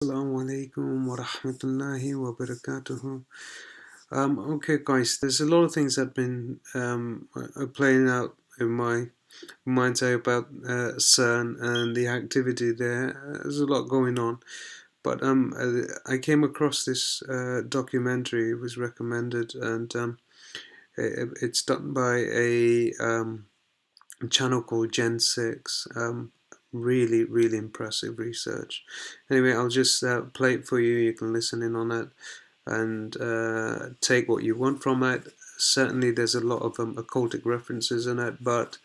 Assalamu alaikum wa rahmatullahi wa barakatuhu. Okay, guys, there's a lot of things that have been playing out in my mind's eye about CERN and the activity there. There's a lot going on, but I came across this documentary. It was recommended, and it's done by a channel called Gen 6. Really, really impressive research. Anyway, I'll just play it for you. You can listen in on it and take what you want from it. Certainly, there's a lot of occultic references in it, but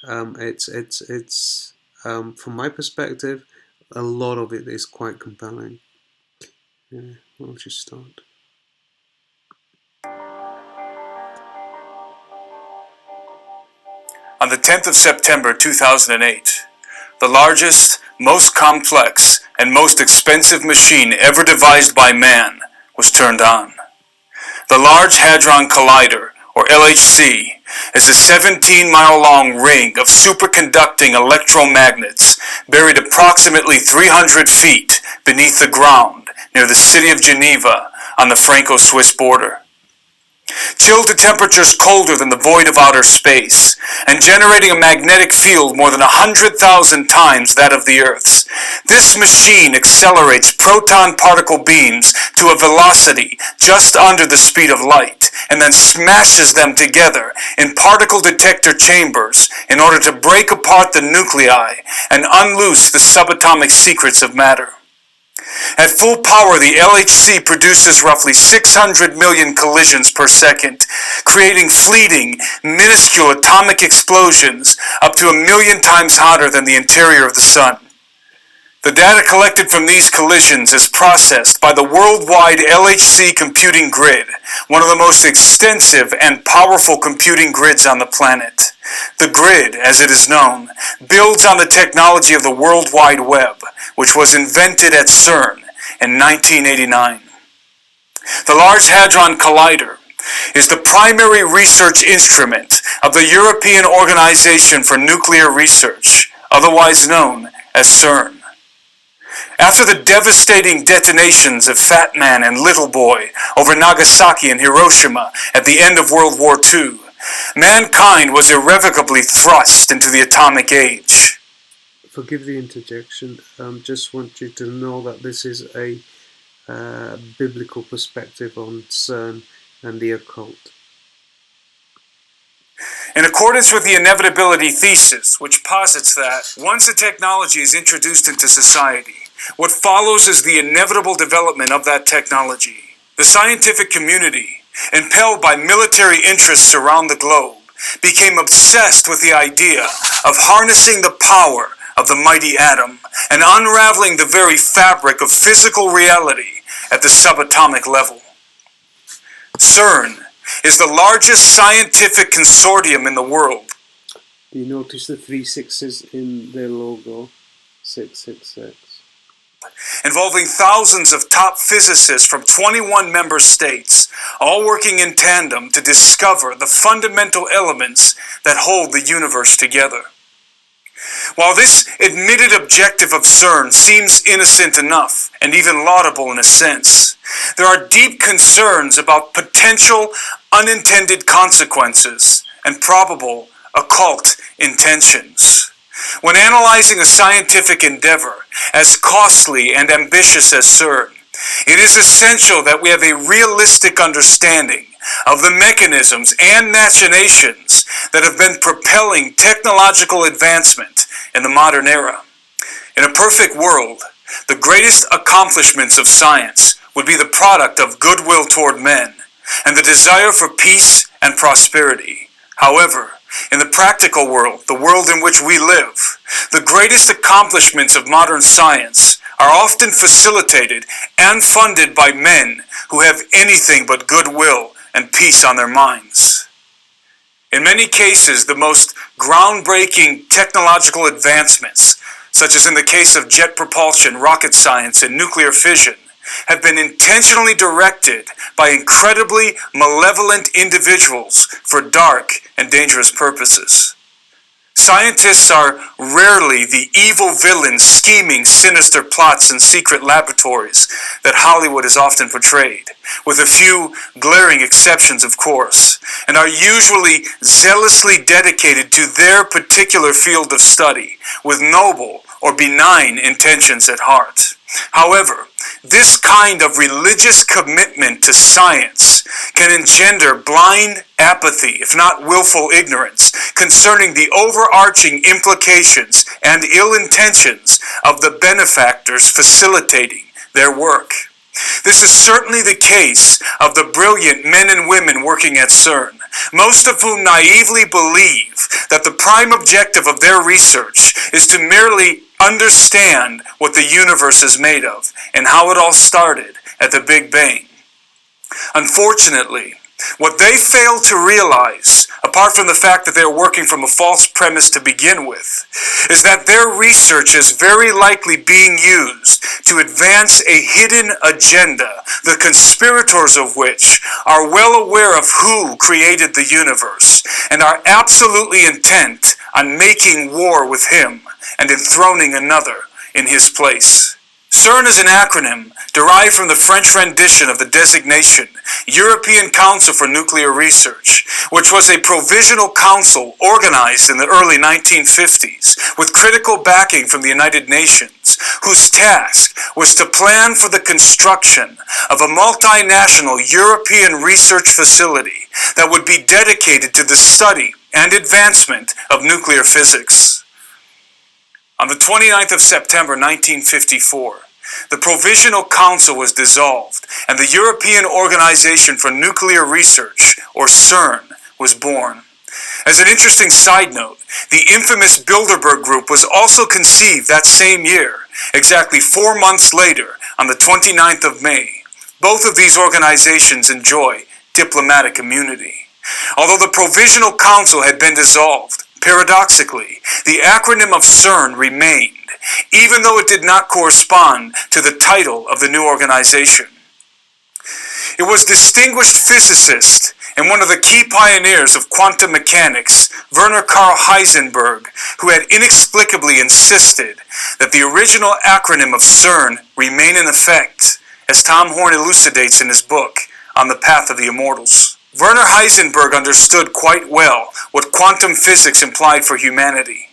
it's from my perspective, a lot of it is quite compelling. Yeah, I'll just start. On the 10th of September 2008, the largest, most complex, and most expensive machine ever devised by man was turned on. The Large Hadron Collider, or LHC, is a 17-mile-long ring of superconducting electromagnets buried approximately 300 feet beneath the ground near the city of Geneva on the Franco-Swiss border. Chilled to temperatures colder than the void of outer space, and generating a magnetic field more than 100,000 times that of the Earth's, this machine accelerates proton particle beams to a velocity just under the speed of light, and then smashes them together in particle detector chambers in order to break apart the nuclei and unloose the subatomic secrets of matter. At full power, the LHC produces roughly 600 million collisions per second, creating fleeting, minuscule atomic explosions up to 1,000,000 times hotter than the interior of the Sun. The data collected from these collisions is processed by the worldwide LHC computing grid, one of the most extensive and powerful computing grids on the planet. The grid, as it is known, builds on the technology of the World Wide Web, which was invented at CERN in 1989. The Large Hadron Collider is the primary research instrument of the European Organization for Nuclear Research, otherwise known as CERN. After the devastating detonations of Fat Man and Little Boy over Nagasaki and Hiroshima at the end of World War II, mankind was irrevocably thrust into the atomic age. Forgive the interjection. Just want you to know that this is a biblical perspective on CERN and the occult. In accordance with the inevitability thesis, which posits that once a technology is introduced into society, what follows is the inevitable development of that technology. The scientific community, impelled by military interests around the globe, became obsessed with the idea of harnessing the power of the mighty atom and unraveling the very fabric of physical reality at the subatomic level. CERN is the largest scientific consortium in the world. Do you notice the 3 sixes in their logo? 666. Involving thousands of top physicists from 21 member states, all working in tandem to discover the fundamental elements that hold the universe together. While this admitted objective of CERN seems innocent enough, and even laudable in a sense, there are deep concerns about potential unintended consequences and probable occult intentions. When analyzing a scientific endeavor as costly and ambitious as CERN, it is essential that we have a realistic understanding of the mechanisms and machinations that have been propelling technological advancement in the modern era. In a perfect world, the greatest accomplishments of science would be the product of goodwill toward men and the desire for peace and prosperity. However, in the practical world, the world in which we live, the greatest accomplishments of modern science are often facilitated and funded by men who have anything but goodwill and peace on their minds. In many cases, the most groundbreaking technological advancements, such as in the case of jet propulsion, rocket science, and nuclear fission, have been intentionally directed by incredibly malevolent individuals for dark and dangerous purposes. Scientists are rarely the evil villains scheming sinister plots in secret laboratories that Hollywood has often portrayed, with a few glaring exceptions, of course, and are usually zealously dedicated to their particular field of study, with noble or benign intentions at heart. However, this kind of religious commitment to science can engender blind apathy, if not willful ignorance, concerning the overarching implications and ill intentions of the benefactors facilitating their work. This is certainly the case of the brilliant men and women working at CERN, most of whom naively believe that the prime objective of their research is to merely understand what the universe is made of and how it all started at the Big Bang. Unfortunately, what they fail to realize, apart from the fact that they are working from a false premise to begin with, is that their research is very likely being used to advance a hidden agenda, the conspirators of which are well aware of who created the universe and are absolutely intent on making war with him and enthroning another in his place. CERN is an acronym derived from the French rendition of the designation European Council for Nuclear Research, which was a provisional council organized in the early 1950s with critical backing from the United Nations, whose task was to plan for the construction of a multinational European research facility that would be dedicated to the study and advancement of nuclear physics. On the 29th of September 1954, the Provisional Council was dissolved and the European Organization for Nuclear Research, or CERN, was born. As an interesting side note, the infamous Bilderberg Group was also conceived that same year, exactly 4 months later, on the 29th of May. Both of these organizations enjoy diplomatic immunity. Although the Provisional Council had been dissolved, paradoxically, the acronym of CERN remained, even though it did not correspond to the title of the new organization. It was distinguished physicist and one of the key pioneers of quantum mechanics, Werner Karl Heisenberg, who had inexplicably insisted that the original acronym of CERN remain in effect, as Tom Horn elucidates in his book, On the Path of the Immortals. Werner Heisenberg understood quite well what quantum physics implied for humanity.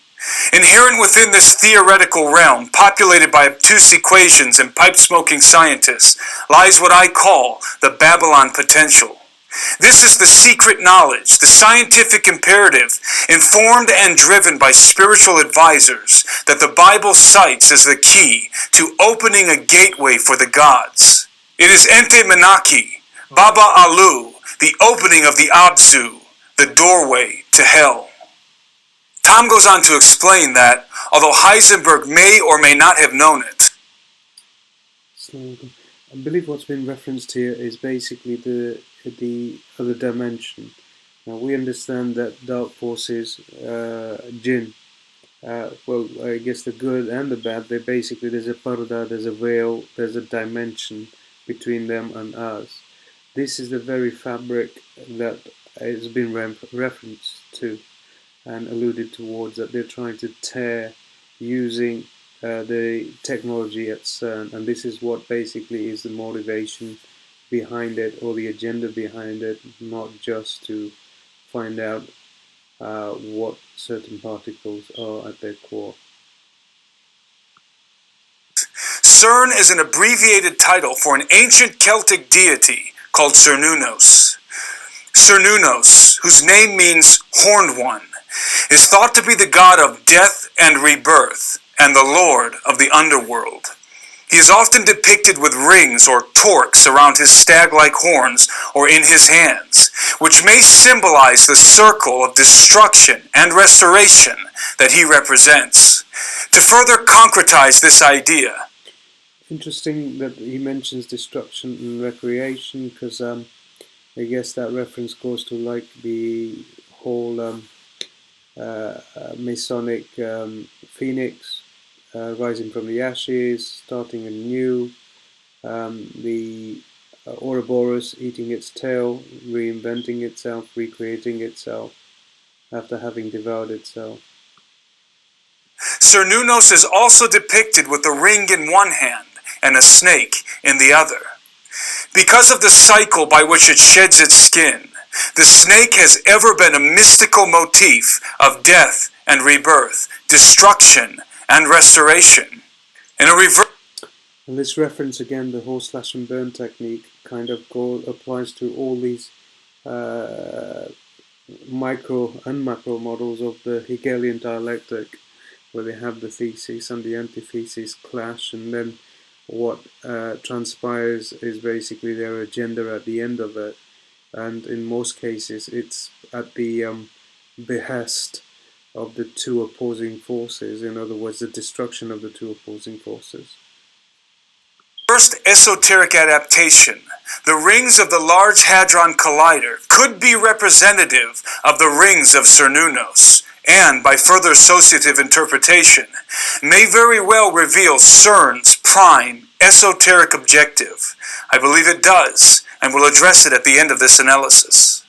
Inherent within this theoretical realm, populated by obtuse equations and pipe-smoking scientists, lies what I call the Babylon potential. This is the secret knowledge, the scientific imperative, informed and driven by spiritual advisors, that the Bible cites as the key to opening a gateway for the gods. It is Ente Menaki, Baba Alu, the opening of the Abzu, the doorway to hell. Tom goes on to explain that, although Heisenberg may or may not have known it. So I believe what's been referenced here is basically the other dimension. Now we understand that dark forces, jinn, well, I guess the good and the bad, they basically, there's a parda, there's a veil, there's a dimension between them and us. This is the very fabric that has been referenced to and alluded towards, that they're trying to tear using the technology at CERN, and this is what basically is the motivation behind it, or the agenda behind it, not just to find out what certain particles are at their core. CERN is an abbreviated title for an ancient Celtic deity called Cernunnos. Cernunnos, whose name means horned one, is thought to be the god of death and rebirth and the lord of the underworld. He is often depicted with rings or torques around his stag-like horns or in his hands, which may symbolize the circle of destruction and restoration that he represents. To further concretize this idea, interesting that he mentions destruction and recreation, because I guess that reference goes to like the whole Masonic phoenix rising from the ashes, starting anew, the Ouroboros eating its tail, reinventing itself, recreating itself after having devoured itself. Cernunnos is also depicted with a ring in one hand and a snake in the other. Because of the cycle by which it sheds its skin, the snake has ever been a mystical motif of death and rebirth, destruction and restoration. In a reverse. And this reference again, the horse slash and burn technique, kind of applies to all these micro and macro models of the Hegelian dialectic, where they have the thesis and the antithesis clash, and then what transpires is basically their agenda at the end of it. And in most cases, it's at the behest of the two opposing forces. In other words, the destruction of the two opposing forces. First esoteric adaptation, the rings of the Large Hadron Collider could be representative of the rings of Cernunnos, and by further associative interpretation, may very well reveal CERN's prime esoteric objective. I believe it does, and will address it at the end of this analysis.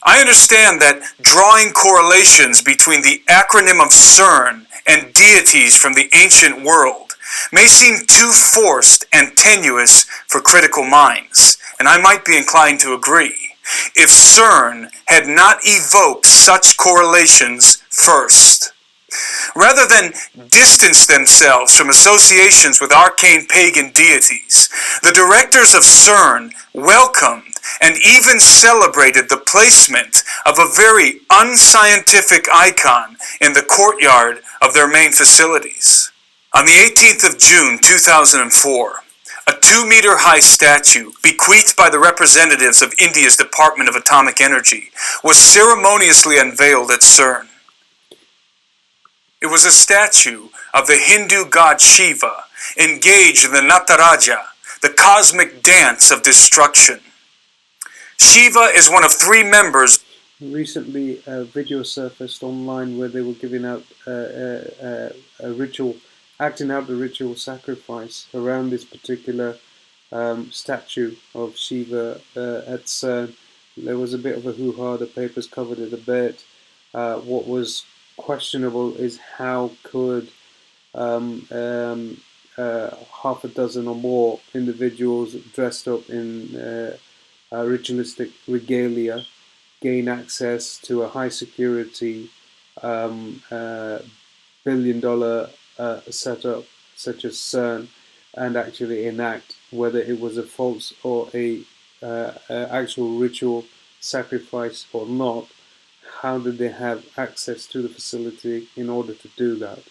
I understand that drawing correlations between the acronym of CERN and deities from the ancient world may seem too forced and tenuous for critical minds, and I might be inclined to agree, if CERN had not evoked such correlations first. Rather than distance themselves from associations with arcane pagan deities, the directors of CERN welcomed and even celebrated the placement of a very unscientific icon in the courtyard of their main facilities. On the 18th of June 2004, a 2-meter-high statue, bequeathed by the representatives of India's Department of Atomic Energy, was ceremoniously unveiled at CERN. It was a statue of the Hindu god Shiva, engaged in the Nataraja, the cosmic dance of destruction. Shiva is one of 3 members. Recently, a video surfaced online where they were giving out a ritual, acting out the ritual sacrifice around this particular statue of Shiva at CERN. There was a bit of a hoo-ha, the papers covered it a bit. What was questionable is how could half a dozen or more individuals dressed up in ritualistic regalia gain access to a high security billion-dollar setup such as CERN and actually enact whether it was a false or a actual ritual sacrifice or not. How did they have access to the facility in order to do that?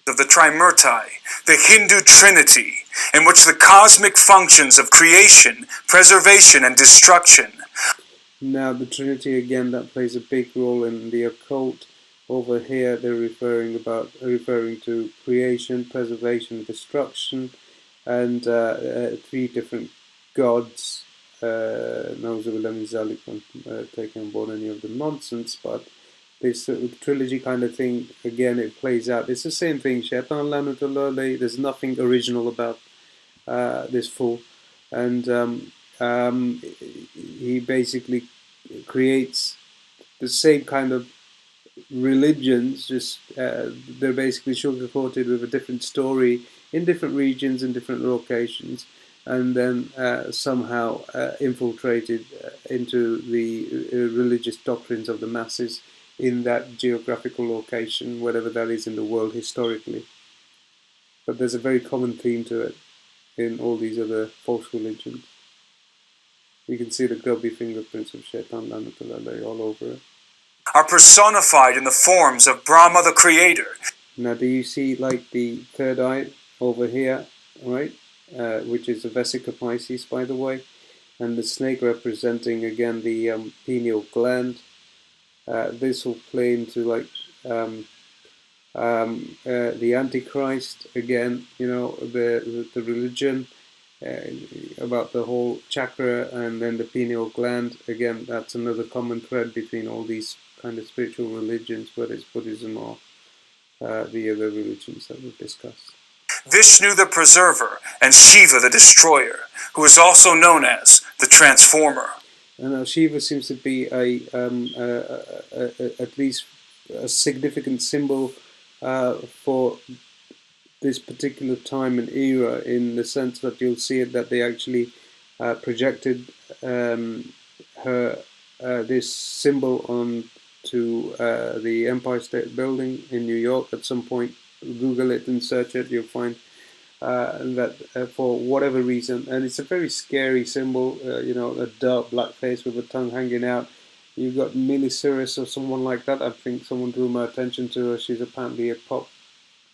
Of the Trimurti, the Hindu Trinity, in which the cosmic functions of creation, preservation, and destruction. Now, the Trinity again, that plays a big role in the occult. Over here, they're referring to creation, preservation, and destruction, and 3 different gods. Taking on board any of the nonsense, but this trilogy kind of thing, again, it plays out. It's the same thing. Shaitan Lanatullah, there's nothing original about this fool, and he basically creates the same kind of religions, just they're basically sugar-coated with a different story in different regions and different locations, and then somehow infiltrated into the religious doctrines of the masses in that geographical location, whatever that is in the world historically. But there's a very common theme to it in all these other false religions. You can see the grubby fingerprints of Shaitan Lanatullah all over it. Are personified in the forms of Brahma the Creator. Now, do you see like the third eye over here, right? Which is a vesica Pisces, by the way, and the snake representing again the pineal gland. This will play into like the Antichrist again. You know, the religion about the whole chakra, and then the pineal gland. Again, that's another common thread between all these kind of spiritual religions, whether it's Buddhism or the other religions that we've discussed. Vishnu the Preserver and Shiva the Destroyer, who is also known as the Transformer. And Shiva seems to be at least a significant symbol for this particular time and era, in the sense that you'll see it that they actually projected her this symbol on to the Empire State Building in New York at some point. Google it and search it, you'll find that for whatever reason, and it's a very scary symbol, a dark black face with a tongue hanging out. You've got Miley Cyrus or someone like that. I think someone drew my attention to her. She's apparently a pop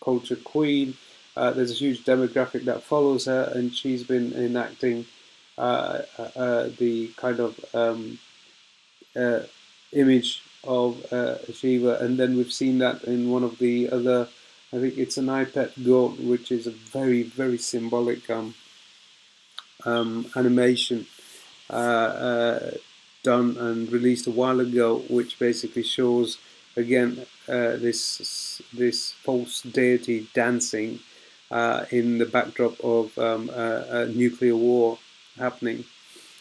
culture queen. There's a huge demographic that follows her, and she's been enacting the kind of image of Shiva, and then we've seen that in one of the other, I think it's an iPad goat, which is a very, very symbolic animation done and released a while ago, which basically shows again this false deity dancing in the backdrop of a nuclear war happening.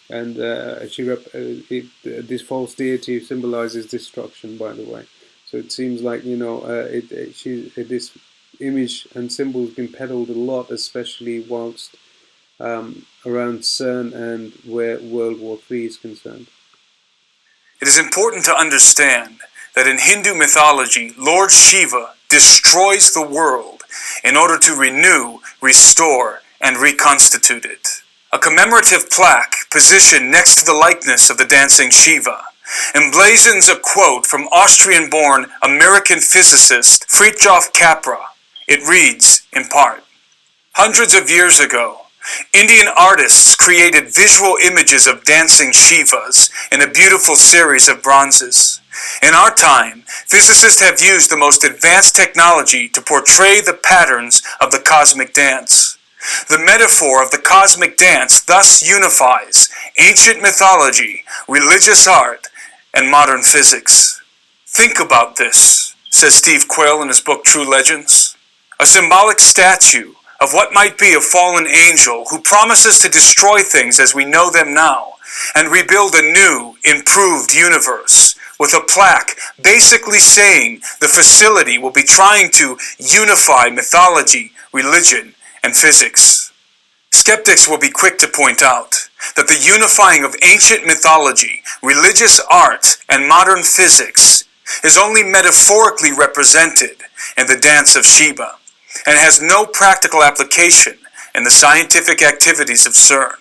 And this false deity symbolizes destruction, by the way. So it seems like this image and symbol has been peddled a lot, especially whilst around CERN and where World War III is concerned. It is important to understand that in Hindu mythology, Lord Shiva destroys the world in order to renew, restore, and reconstitute it. A commemorative plaque positioned next to the likeness of the dancing Shiva emblazons a quote from Austrian-born American physicist Fritjof Capra. It reads, in part, "Hundreds of years ago, Indian artists created visual images of dancing Shivas in a beautiful series of bronzes. In our time, physicists have used the most advanced technology to portray the patterns of the cosmic dance. The metaphor of the cosmic dance thus unifies ancient mythology, religious art, and modern physics." Think about this, says Steve Quayle in his book True Legends. A symbolic statue of what might be a fallen angel who promises to destroy things as we know them now and rebuild a new, improved universe, with a plaque basically saying the facility will be trying to unify mythology, religion, and physics. Skeptics will be quick to point out that the unifying of ancient mythology, religious art, and modern physics is only metaphorically represented in the dance of Shiva, and has no practical application in the scientific activities of CERN.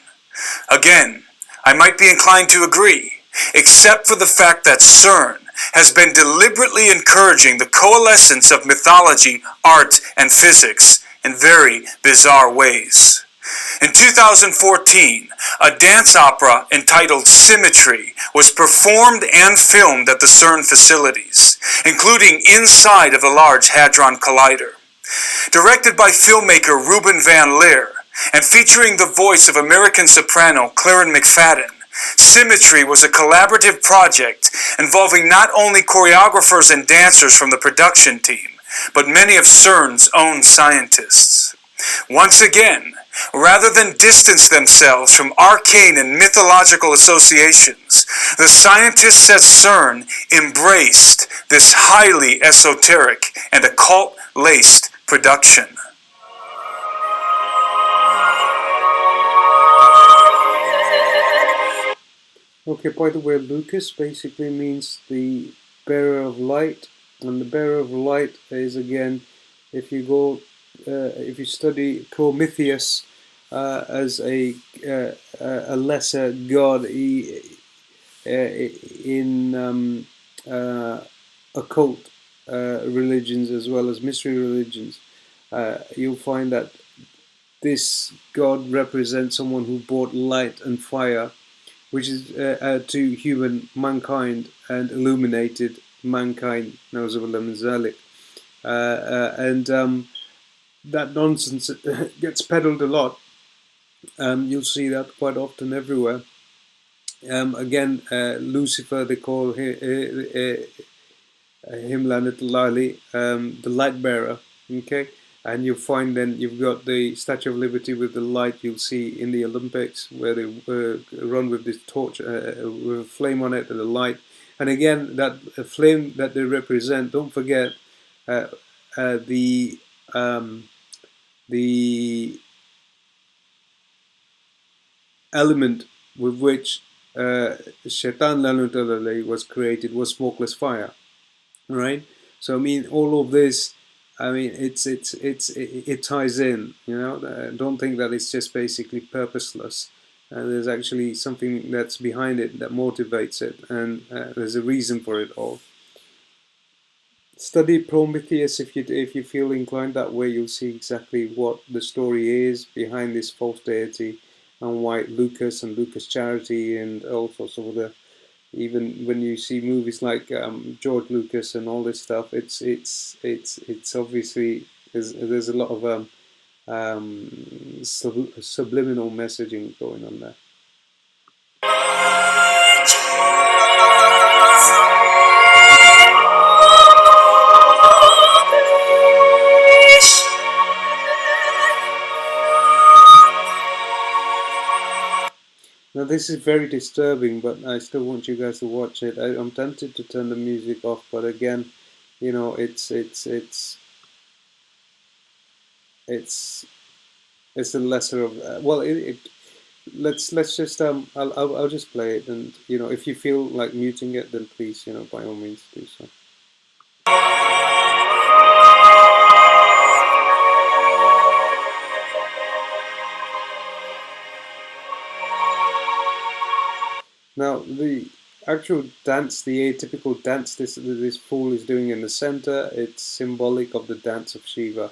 Again, I might be inclined to agree, except for the fact that CERN has been deliberately encouraging the coalescence of mythology, art, and physics in very bizarre ways. In 2014, a dance opera entitled Symmetry was performed and filmed at the CERN facilities, including inside of the Large Hadron Collider. Directed by filmmaker Ruben Van Leer and featuring the voice of American soprano Claren McFadden, Symmetry was a collaborative project involving not only choreographers and dancers from the production team, but many of CERN's own scientists. Once again, rather than distance themselves from arcane and mythological associations, the scientists at CERN embraced this highly esoteric and occult-laced production. Okay, by the way, Lucas basically means the bearer of light, and the bearer of light is, again, if you study Prometheus as a lesser god in occult religions as well as mystery religions, you'll find that this god represents someone who brought light and fire, which is to mankind, and illuminated mankind. And that nonsense gets peddled a lot. You'll see that quite often everywhere. Again, Lucifer, they call him Lali, the light bearer. Okay, and you'll find then you've got the Statue of Liberty with the light you'll see in the Olympics, where they run with this torch with a flame on it and a light, And again, that flame that they represent, don't forget the element with which Shaitan Lanutala'i was created was smokeless fire, right? So I mean, all of this, I mean, it ties in. Don't think that it's just basically purposeless. There's actually something that's behind it that motivates it, and there's a reason for it all. Study Prometheus if you feel inclined that way. You'll see exactly what the story is behind this false deity and why Lucas and Lucas Charity and all sorts of other. Even when you see movies like George Lucas and all this stuff, it's obviously there's a lot of subliminal messaging going on there. Now this is very disturbing, but I still want you guys to watch it. I'm tempted to turn the music off, but again, it's a lesser of well, let's just I'll just play it, and if you feel like muting it, then please by all means do so. Now the actual dance, the atypical dance this fool is doing in the center, it's symbolic of the dance of Shiva.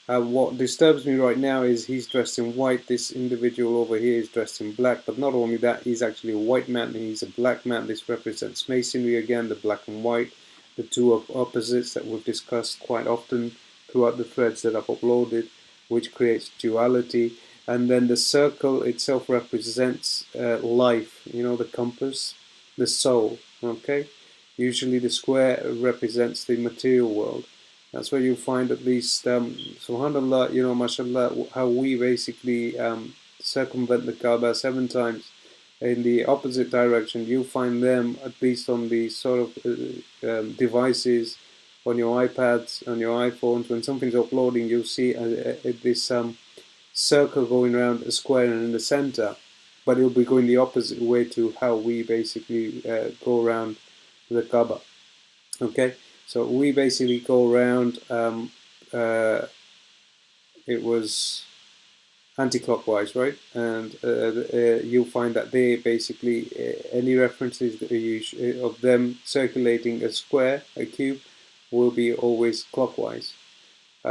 What disturbs me right now is he's dressed in white. This individual over here is dressed in black, but not only that, he's actually a white man and he's a black man. This represents masonry again, the black and white, the two opposites that we've discussed quite often throughout the threads that I've uploaded, which creates duality. And then the circle itself represents life, the compass, the soul, okay? Usually the square represents the material world. That's where you find at least, subhanAllah, mashallah, how we basically circumvent the Kaaba 7 times in the opposite direction. You find them at least on the sort of devices, on your iPads, on your iPhones. When something's uploading, you'll see this circle going around a square and in the center, but it'll be going the opposite way to how we basically go around the Kaaba. Okay, so we basically go around. It was anti-clockwise, right? And you'll find that they basically any references of them circulating a square, a cube, will be always clockwise.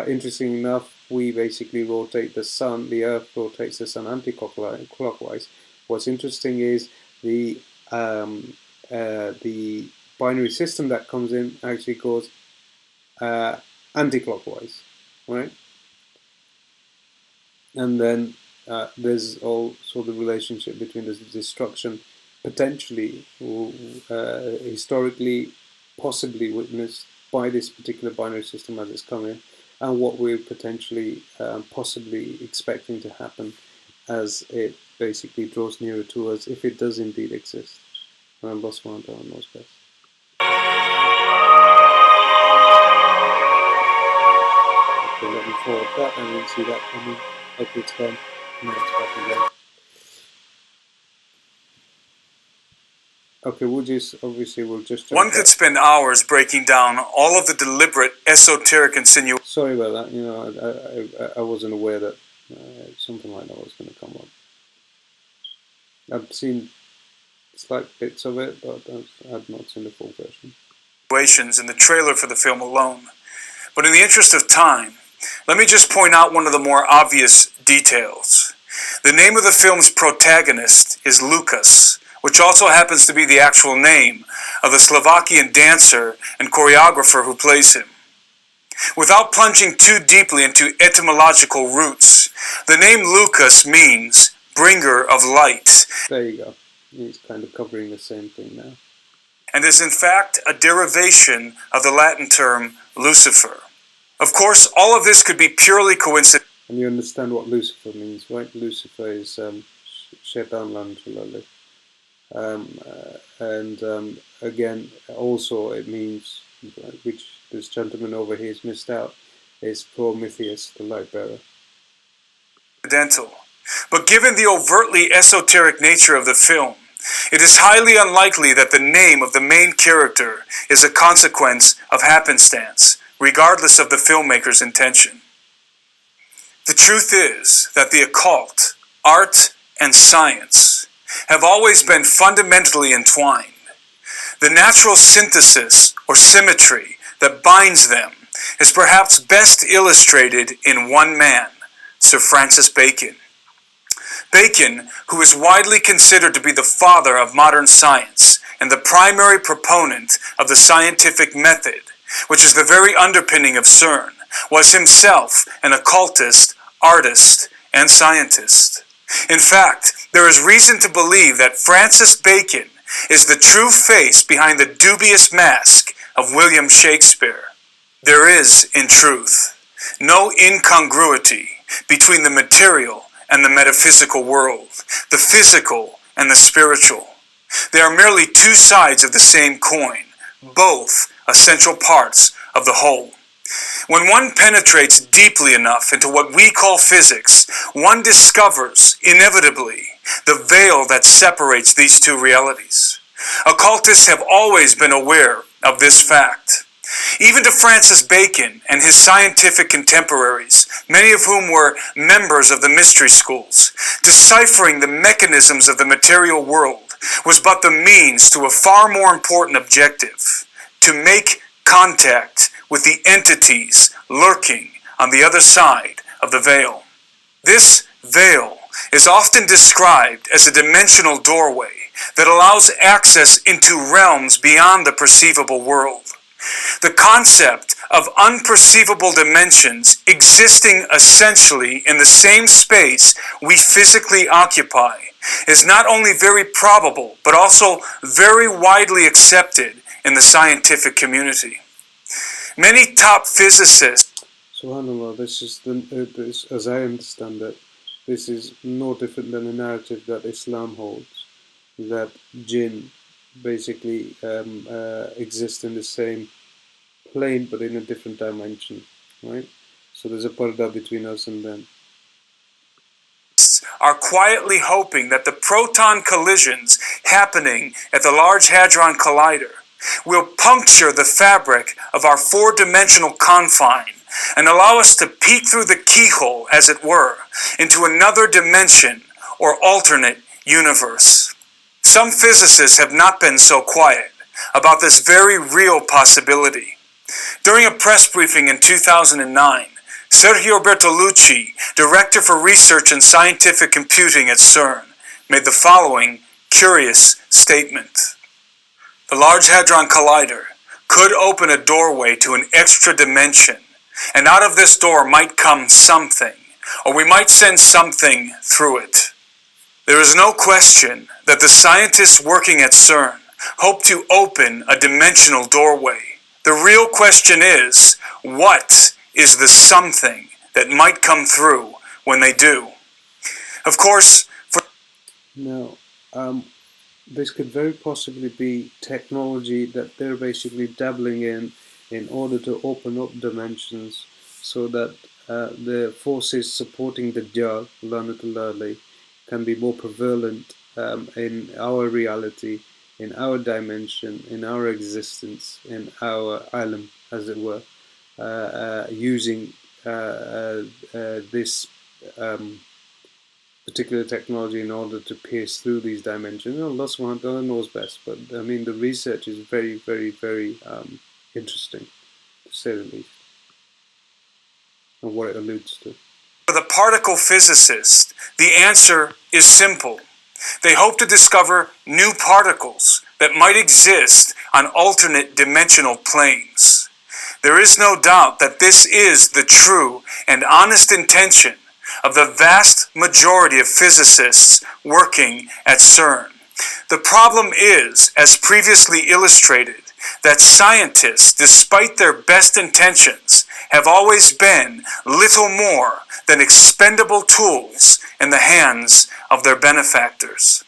Interesting enough, we basically rotate the sun, the Earth rotates the sun anti-clockwise. What's interesting is the binary system that comes in actually goes anti-clockwise, right? And then there's also the relationship between the destruction potentially, historically, possibly witnessed by this particular binary system as it's coming, and what we're potentially, possibly expecting to happen as it basically draws nearer to us, if it does indeed exist. And Allah subhanahu wa ta'ala knows best. Okay, let me forward that, and we'll see that coming. Okay, it's gone. Now it's back again. Okay, we'll just One could spend hours breaking down all of the deliberate esoteric insinuations. Sorry about that. I wasn't aware that something like that was going to come up. I've seen slight bits of it, but I've not seen the full version. In the trailer for the film alone. But in the interest of time, let me just point out one of the more obvious details. The name of the film's protagonist is Lucas, which also happens to be the actual name of the Slovakian dancer and choreographer who plays him. Without plunging too deeply into etymological roots, the name Lucas means bringer of light. There you go. He's kind of covering the same thing now. And is in fact a derivation of the Latin term Lucifer. Of course, all of this could be purely coincidental. And you understand what Lucifer means, right? Lucifer is Shaitan Lanutala'i. And again, also it means, which this gentleman over here has missed out, is Prometheus, the light bearer. But given the overtly esoteric nature of the film, it is highly unlikely that the name of the main character is a consequence of happenstance, regardless of the filmmaker's intention. The truth is that the occult, art, and science have always been fundamentally entwined. The natural synthesis or symmetry that binds them is perhaps best illustrated in one man, Sir Francis Bacon. Bacon, who is widely considered to be the father of modern science and the primary proponent of the scientific method, which is the very underpinning of CERN, was himself an occultist, artist, and scientist. In fact, there is reason to believe that Francis Bacon is the true face behind the dubious mask of William Shakespeare. There is, in truth, no incongruity between the material and the metaphysical world, the physical and the spiritual. They are merely two sides of the same coin, both essential parts of the whole. When one penetrates deeply enough into what we call physics, one discovers, inevitably, the veil that separates these two realities. Occultists have always been aware of this fact. Even to Francis Bacon and his scientific contemporaries, many of whom were members of the mystery schools, deciphering the mechanisms of the material world was but the means to a far more important objective: to make contact with the entities lurking on the other side of the veil. This veil is often described as a dimensional doorway that allows access into realms beyond the perceivable world. The concept of unperceivable dimensions existing essentially in the same space we physically occupy is not only very probable, but also very widely accepted in the scientific community. Many top physicists... SubhanAllah, this, as I understand it, this is no different than a narrative that Islam holds, that jinn basically exist in the same plane but in a different dimension, right? So there's a parda between us and them. Are quietly hoping that the proton collisions happening at the Large Hadron Collider will puncture the fabric of our four-dimensional confine and allow us to peek through the keyhole, as it were, into another dimension or alternate universe. Some physicists have not been so quiet about this very real possibility. During a press briefing in 2009, Sergio Bertolucci, Director for Research and Scientific Computing at CERN, made the following curious statement. The Large Hadron Collider could open a doorway to an extra dimension, and out of this door might come something, or we might send something through it. There is no question that the scientists working at CERN hope to open a dimensional doorway. The real question is, what is the something that might come through when they do? Of course, Now, this could very possibly be technology that they're basically dabbling in order to open up dimensions so that the forces supporting the Dajjal, Lanatullah alayh, can be more prevalent in our reality, in our dimension, in our existence, in our alam, as it were, using this particular technology in order to pierce through these dimensions. Allah subhanahu wa ta'ala knows best, but I mean the research is very, very, very interesting, to say the least, and what it alludes to. For the particle physicist, the answer is simple. They hope to discover new particles that might exist on alternate dimensional planes. There is no doubt that this is the true and honest intention of the vast majority of physicists working at CERN. The problem is, as previously illustrated, that scientists, despite their best intentions, have always been little more than expendable tools in the hands of their benefactors.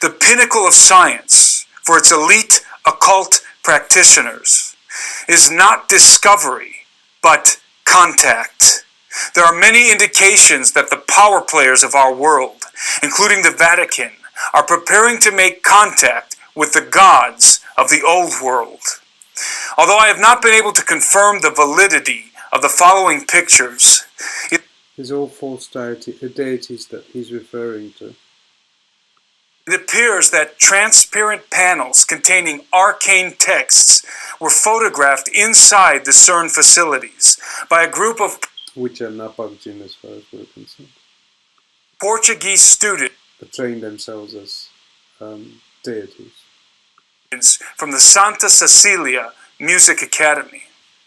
The pinnacle of science for its elite occult practitioners is not discovery, but contact. There are many indications that the power players of our world, including the Vatican, are preparing to make contact with the gods of the old world. Although I have not been able to confirm the validity of the following pictures, These are all false deities that he's referring to. it appears that transparent panels containing arcane texts were photographed inside the CERN facilities by a group of Which are Napagin as far as we're concerned. Portuguese students Portraying themselves as deities. from the Santa Cecilia Music Academy.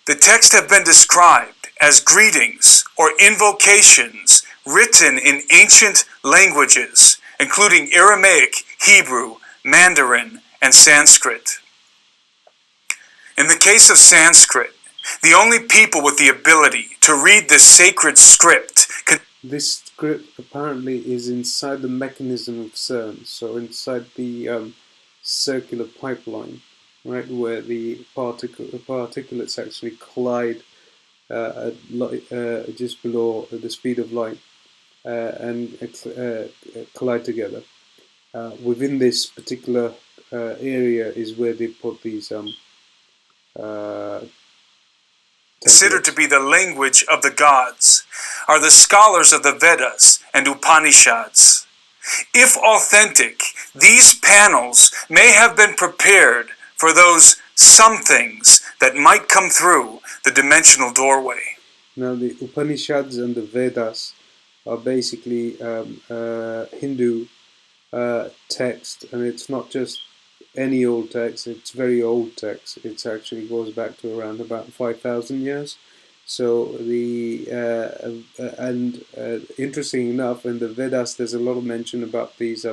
The texts have been described as greetings or invocations written in ancient languages, including Aramaic, Hebrew, Mandarin, and Sanskrit. In the case of Sanskrit, the only people with the ability to read this sacred script This script apparently is inside the mechanism of CERN, so inside the circular pipeline, right, where the particulates actually collide just below the speed of light and collide together. Within this particular area is where they put these considered to be the language of the gods are the scholars of the Vedas and Upanishads. If authentic, these panels may have been prepared for those somethings that might come through the dimensional doorway. Now, the Upanishads and the Vedas are basically Hindu text, and it's not just any old text, it's very old text. It actually goes back to around about 5,000 years. So interesting enough, in the Vedas there's a lot of mention about these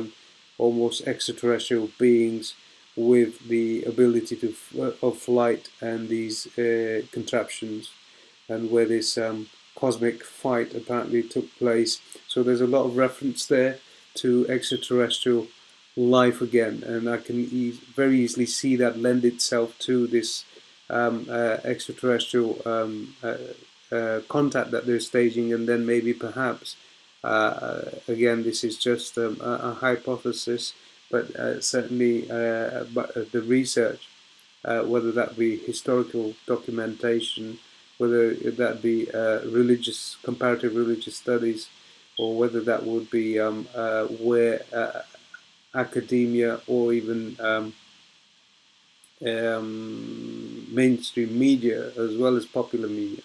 almost extraterrestrial beings with the ability of flight and these contraptions, and where this cosmic fight apparently took place. So there's a lot of reference there to extraterrestrial life again, and I can very easily see that lend itself to this extraterrestrial contact that they're staging, and then maybe perhaps again, this is just a hypothesis, but certainly the research, whether that be historical documentation, whether that be comparative religious studies, or whether that would be where academia or even mainstream media, as well as popular media,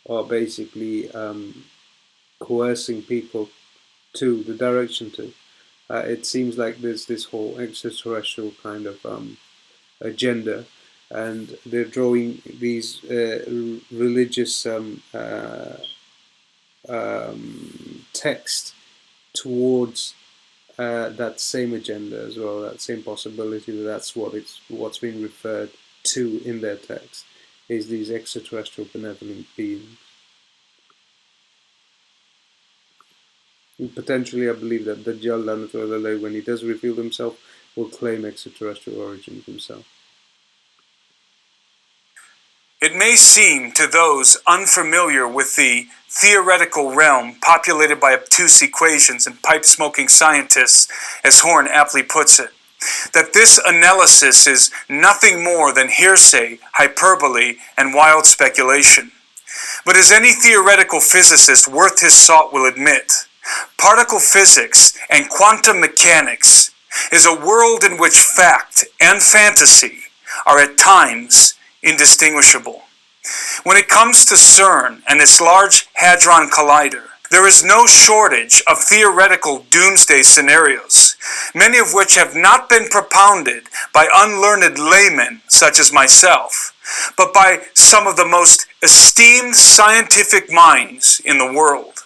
are basically coercing people to the direction to. It seems like there's this whole extraterrestrial kind of agenda, and they're drawing these religious text towards that same agenda as well, that same possibility that's what's being referred to in their text, is these extraterrestrial benevolent beings. And potentially, I believe that Dajjal, when he does reveal himself, will claim extraterrestrial origin himself. It may seem to those unfamiliar with the theoretical realm populated by obtuse equations and pipe-smoking scientists, as Horn aptly puts it, that this analysis is nothing more than hearsay, hyperbole, and wild speculation. But as any theoretical physicist worth his salt will admit, particle physics and quantum mechanics is a world in which fact and fantasy are at times indistinguishable. When it comes to CERN and its Large Hadron Collider, there is no shortage of theoretical doomsday scenarios, many of which have not been propounded by unlearned laymen such as myself, but by some of the most esteemed scientific minds in the world.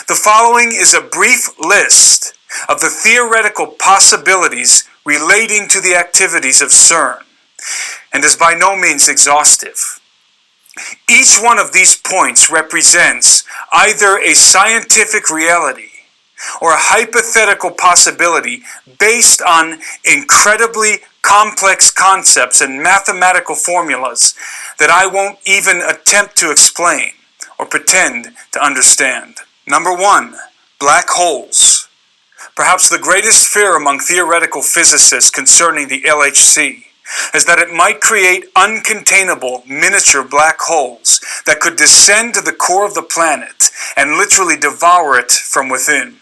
The following is a brief list of the theoretical possibilities relating to the activities of CERN, and is by no means exhaustive. Each one of these points represents either a scientific reality, or a hypothetical possibility based on incredibly complex concepts and mathematical formulas that I won't even attempt to explain or pretend to understand. Number 1, black holes. Perhaps the greatest fear among theoretical physicists concerning the LHC is that it might create uncontainable miniature black holes that could descend to the core of the planet and literally devour it from within.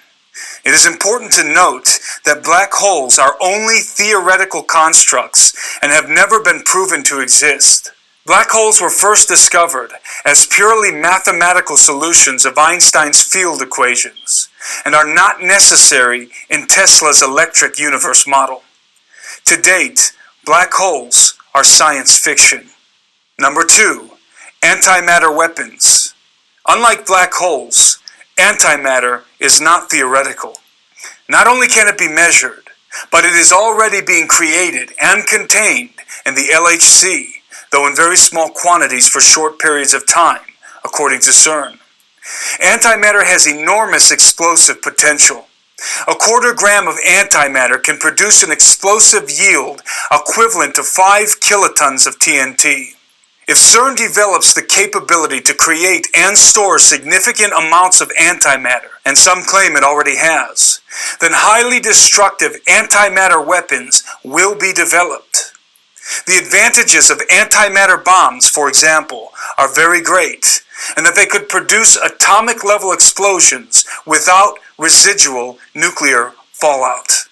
It is important to note that black holes are only theoretical constructs and have never been proven to exist. Black holes were first discovered as purely mathematical solutions of Einstein's field equations and are not necessary in Tesla's electric universe model. To date, black holes are science fiction. Number 2, antimatter weapons. Unlike black holes, antimatter is not theoretical. Not only can it be measured, but it is already being created and contained in the LHC, though in very small quantities for short periods of time, according to CERN. Antimatter has enormous explosive potential. A quarter gram of antimatter can produce an explosive yield equivalent to 5 kilotons of TNT. If CERN develops the capability to create and store significant amounts of antimatter, and some claim it already has, then highly destructive antimatter weapons will be developed. The advantages of antimatter bombs, for example, are very great, and that they could produce atomic-level explosions without residual nuclear fallout.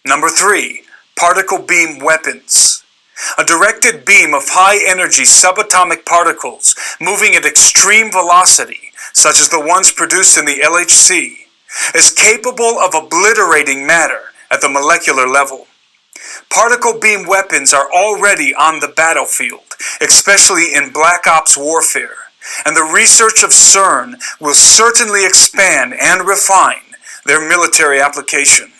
Number 3, particle beam weapons. A directed beam of high-energy subatomic particles moving at extreme velocity, such as the ones produced in the LHC, is capable of obliterating matter at the molecular level. Particle beam weapons are already on the battlefield, especially in Black Ops warfare, and the research of CERN will certainly expand and refine their military application.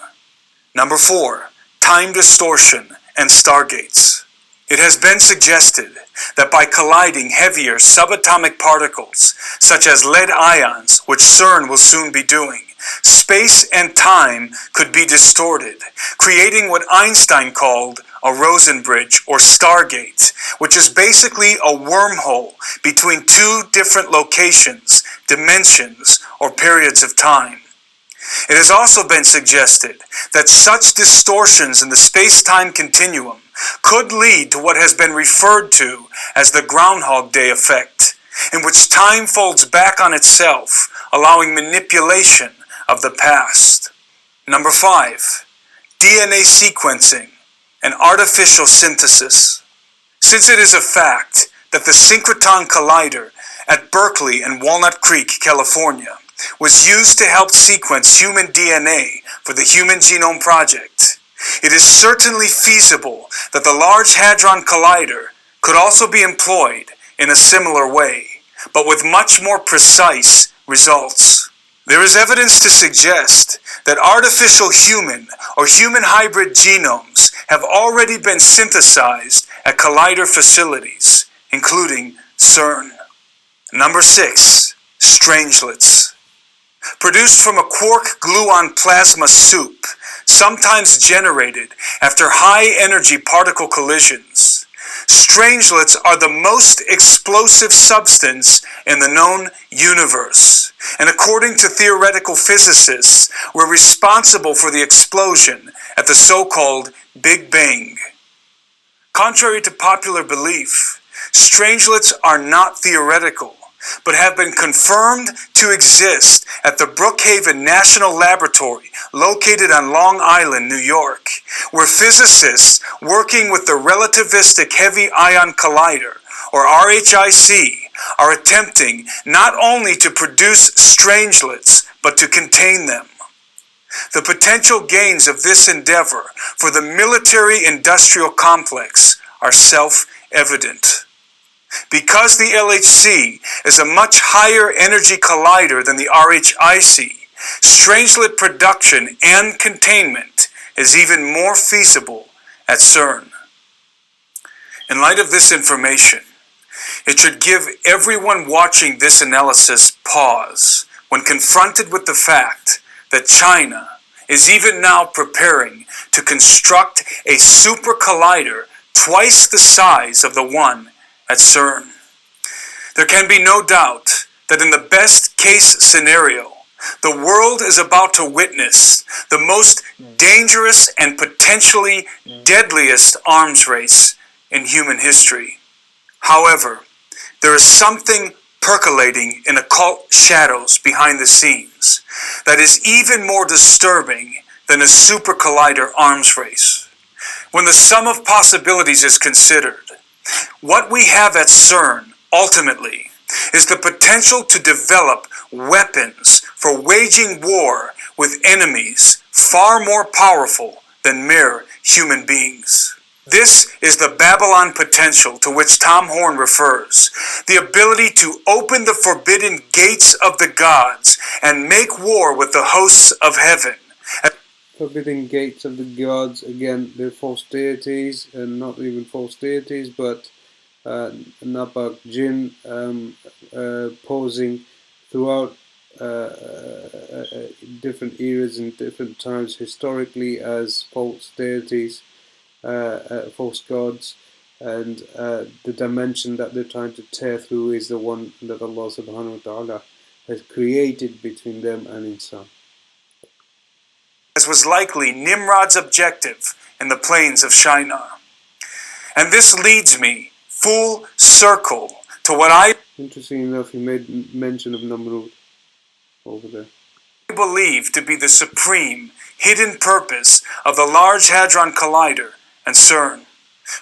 Number 4, time distortion and stargates. It has been suggested that by colliding heavier subatomic particles, such as lead ions, which CERN will soon be doing, space and time could be distorted, creating what Einstein called a Rosen bridge or stargate, which is basically a wormhole between two different locations, dimensions, or periods of time. It has also been suggested that such distortions in the space-time continuum could lead to what has been referred to as the Groundhog Day effect, in which time folds back on itself, allowing manipulation of the past. Number 5, DNA sequencing and artificial synthesis. Since it is a fact that the Synchrotron Collider at Berkeley and Walnut Creek, California, was used to help sequence human DNA for the Human Genome Project, it is certainly feasible that the Large Hadron Collider could also be employed in a similar way, but with much more precise results. There is evidence to suggest that artificial human or human hybrid genomes have already been synthesized at collider facilities, including CERN. Number 6, strangelets. Produced from a quark-gluon plasma soup, sometimes generated after high-energy particle collisions, strangelets are the most explosive substance in the known universe, and according to theoretical physicists, were responsible for the explosion at the so-called Big Bang. Contrary to popular belief, strangelets are not theoretical, but have been confirmed to exist at the Brookhaven National Laboratory located on Long Island, New York, where physicists working with the Relativistic Heavy Ion Collider, or RHIC, are attempting not only to produce strangelets, but to contain them. The potential gains of this endeavor for the military-industrial complex are self-evident. Because the LHC is a much higher energy collider than the RHIC, strangelet production and containment is even more feasible at CERN. In light of this information, it should give everyone watching this analysis pause when confronted with the fact that China is even now preparing to construct a super collider twice the size of the one at CERN. There can be no doubt that in the best case scenario, the world is about to witness the most dangerous and potentially deadliest arms race in human history. However, there is something percolating in occult shadows behind the scenes that is even more disturbing than a super collider arms race. When the sum of possibilities is considered, what we have at CERN ultimately is the potential to develop weapons for waging war with enemies far more powerful than mere human beings. This is the Babylon potential to which Tom Horn refers, the ability to open the forbidden gates of the gods and make war with the hosts of heaven. Forbidden gates of the gods, again, they're false deities, and not even false deities, but Napak Jinn posing throughout different eras and different times historically as false deities, false gods, and the dimension that they're trying to tear through is the one that Allah subhanahu wa ta'ala has created between them and Insan. As was likely Nimrod's objective in the plains of Shinar. And this leads me full circle to what I Interesting enough, he made mention of Namrud over there. believe to be the supreme hidden purpose of the Large Hadron Collider and CERN.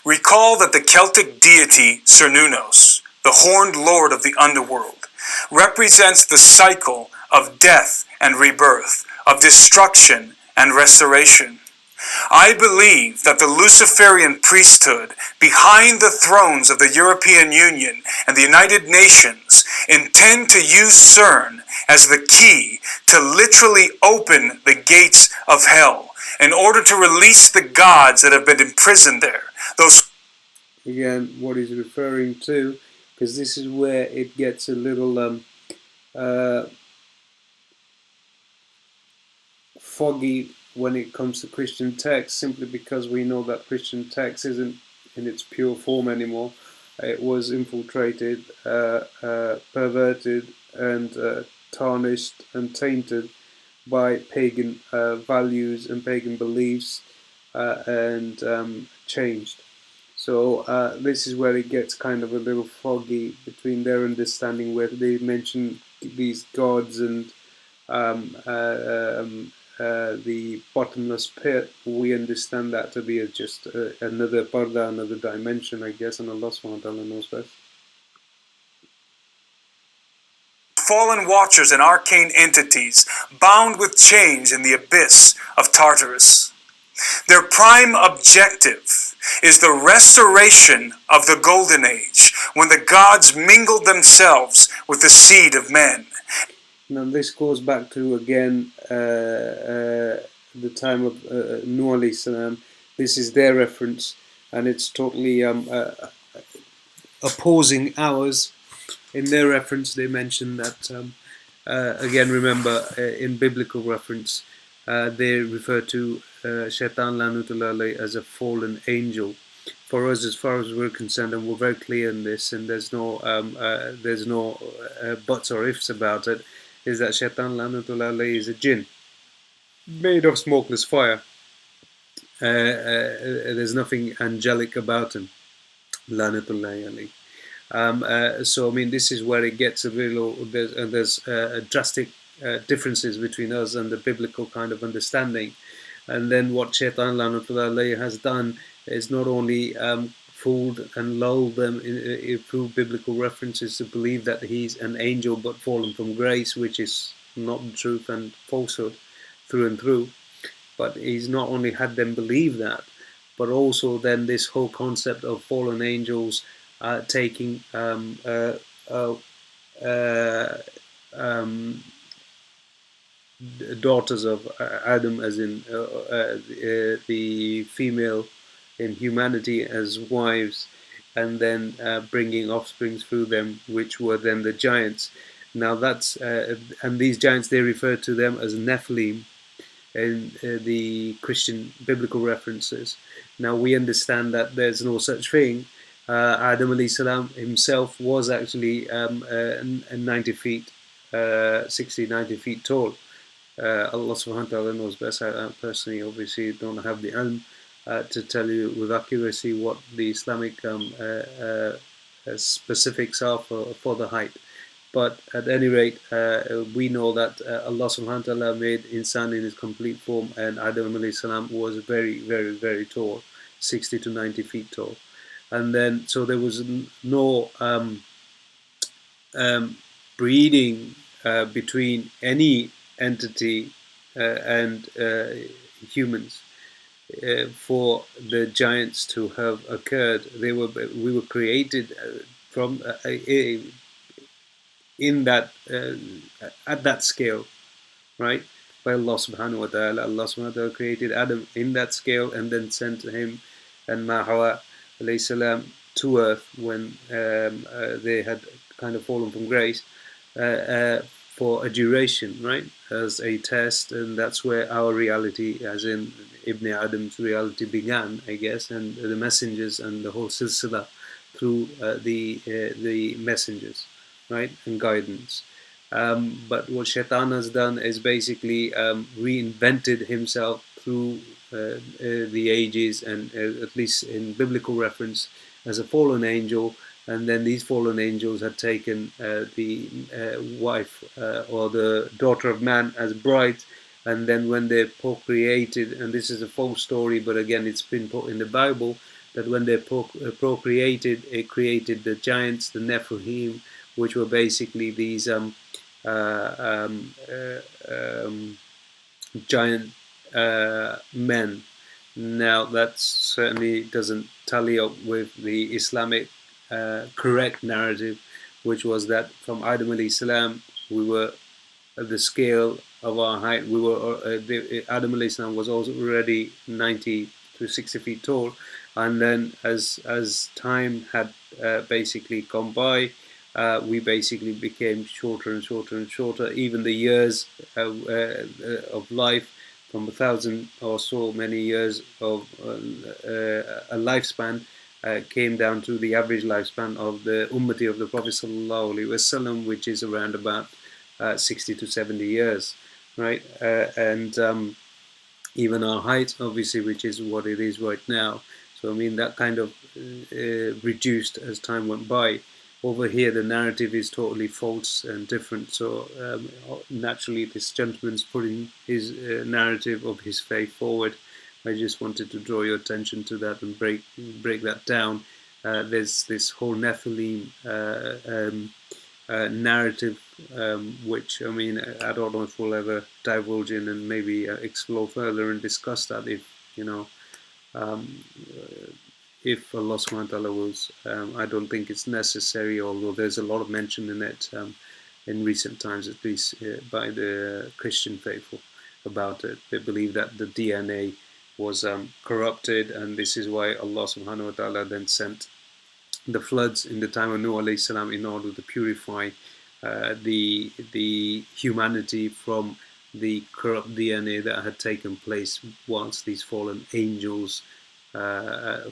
Recall that the Celtic deity Cernunnos, the horned lord of the underworld, represents the cycle of death and rebirth, of destruction and restoration. I believe that the Luciferian priesthood behind the thrones of the European Union and the United Nations intend to use CERN as the key to literally open the gates of hell in order to release the gods that have been imprisoned there. Those Again, what he's referring to, because this is where it gets a little foggy when it comes to Christian text, simply because we know that Christian text isn't in its pure form anymore. It was infiltrated, perverted, and tarnished and tainted by pagan values and pagan beliefs, and changed. So this is where it gets kind of a little foggy between their understanding, where they mention these gods and the bottomless pit. We understand that to be just another parda, another dimension, I guess, and Allah subhanahu wa ta'ala knows best. fallen watchers and arcane entities bound with chains in the abyss of Tartarus. Their prime objective is the restoration of the Golden Age, when the gods mingled themselves with the seed of men. Now this goes back to, again, the time of Nuh alayhi salam. This is their reference, and it's totally opposing ours. In their reference, they mention that, again, remember, in biblical reference, they refer to Shaitan Lanutullah alayhi as a fallen angel. For us, as far as we're concerned, and we're very clear in this, and there's no buts or ifs about it, is that Shaitan Lanutullah alayhi is a jinn made of smokeless fire. There's nothing angelic about him, Lanutullah alayhi. So I mean, this is where it gets a little. There's drastic differences between us and the biblical kind of understanding. And then what Shaitan Lanatullah alayhi has done is not only fooled and lulled them through biblical references to believe that he's an angel but fallen from grace, which is not the truth and falsehood through and through. But he's not only had them believe that, but also then this whole concept of fallen angels taking daughters of Adam, as in the female in humanity, as wives, and then bringing offsprings through them, which were then the giants. Now that's and these giants, they refer to them as Nephilim in the Christian biblical references. Now we understand that there's no such thing. Adam alayhi salam himself was actually 90 feet, 60, 90 feet tall. Allah subhanahu wa ta'ala knows best. I personally obviously don't have the ilm to tell you with accuracy what the Islamic specifics are for the height. But at any rate, we know that Allah subhanahu wa ta'ala made insan in his complete form, and Adam alayhi salam was very, very, very tall, 60 to 90 feet tall. And then, so there was no breeding between any entity and humans for the giants to have occurred. We were created from in that at that scale, right? By Allah subhanahu wa ta'ala. Allah subhanahu wa ta'ala created Adam in that scale and then sent him and Hawa alayhi salam to earth when they had kind of fallen from grace for a duration, right? As a test, and that's where our reality, as in Ibn Adam's reality, began, I guess, and the messengers and the whole silsila through the messengers, right, and guidance. But what Shaitan has done is basically reinvented himself through the ages, and at least in biblical reference, as a fallen angel. And then these fallen angels had taken the wife or the daughter of man as bride. And then when they procreated, and this is a false story, but again it's been put in the Bible, that when they procreated, it created the giants, the Nephilim, which were basically these giant men. Now that certainly doesn't tally up with the Islamic correct narrative, which was that from Adam alayhi salam we were at the scale of our height. We were Adam alayhi salam was also already 90 to 60 feet tall, and then as time had basically gone by, we basically became shorter and shorter and shorter. Even the years of life, from 1,000 or so many years of a lifespan, came down to the average lifespan of the ummati of the Prophet sallallahu alaihi wasallam, which is around about 60 to 70 years, right? And even our height, obviously, which is what it is right now. So I mean that kind of reduced as time went by. Over here, the narrative is totally false and different. So naturally, this gentleman's putting his narrative of his faith forward. I just wanted to draw your attention to that and break that down. There's this whole Nephilim narrative, which I mean, I don't know if we'll ever divulge in and maybe explore further and discuss that if Allah subhanahu wa ta'ala wills. I don't think it's necessary, although there's a lot of mention in it in recent times, at least by the Christian faithful about it. They believe that the DNA was corrupted, and this is why Allah subhanahu wa ta'ala then sent the floods in the time of Nuh alayhi salam in order to purify the humanity from the corrupt DNA that had taken place once these fallen angels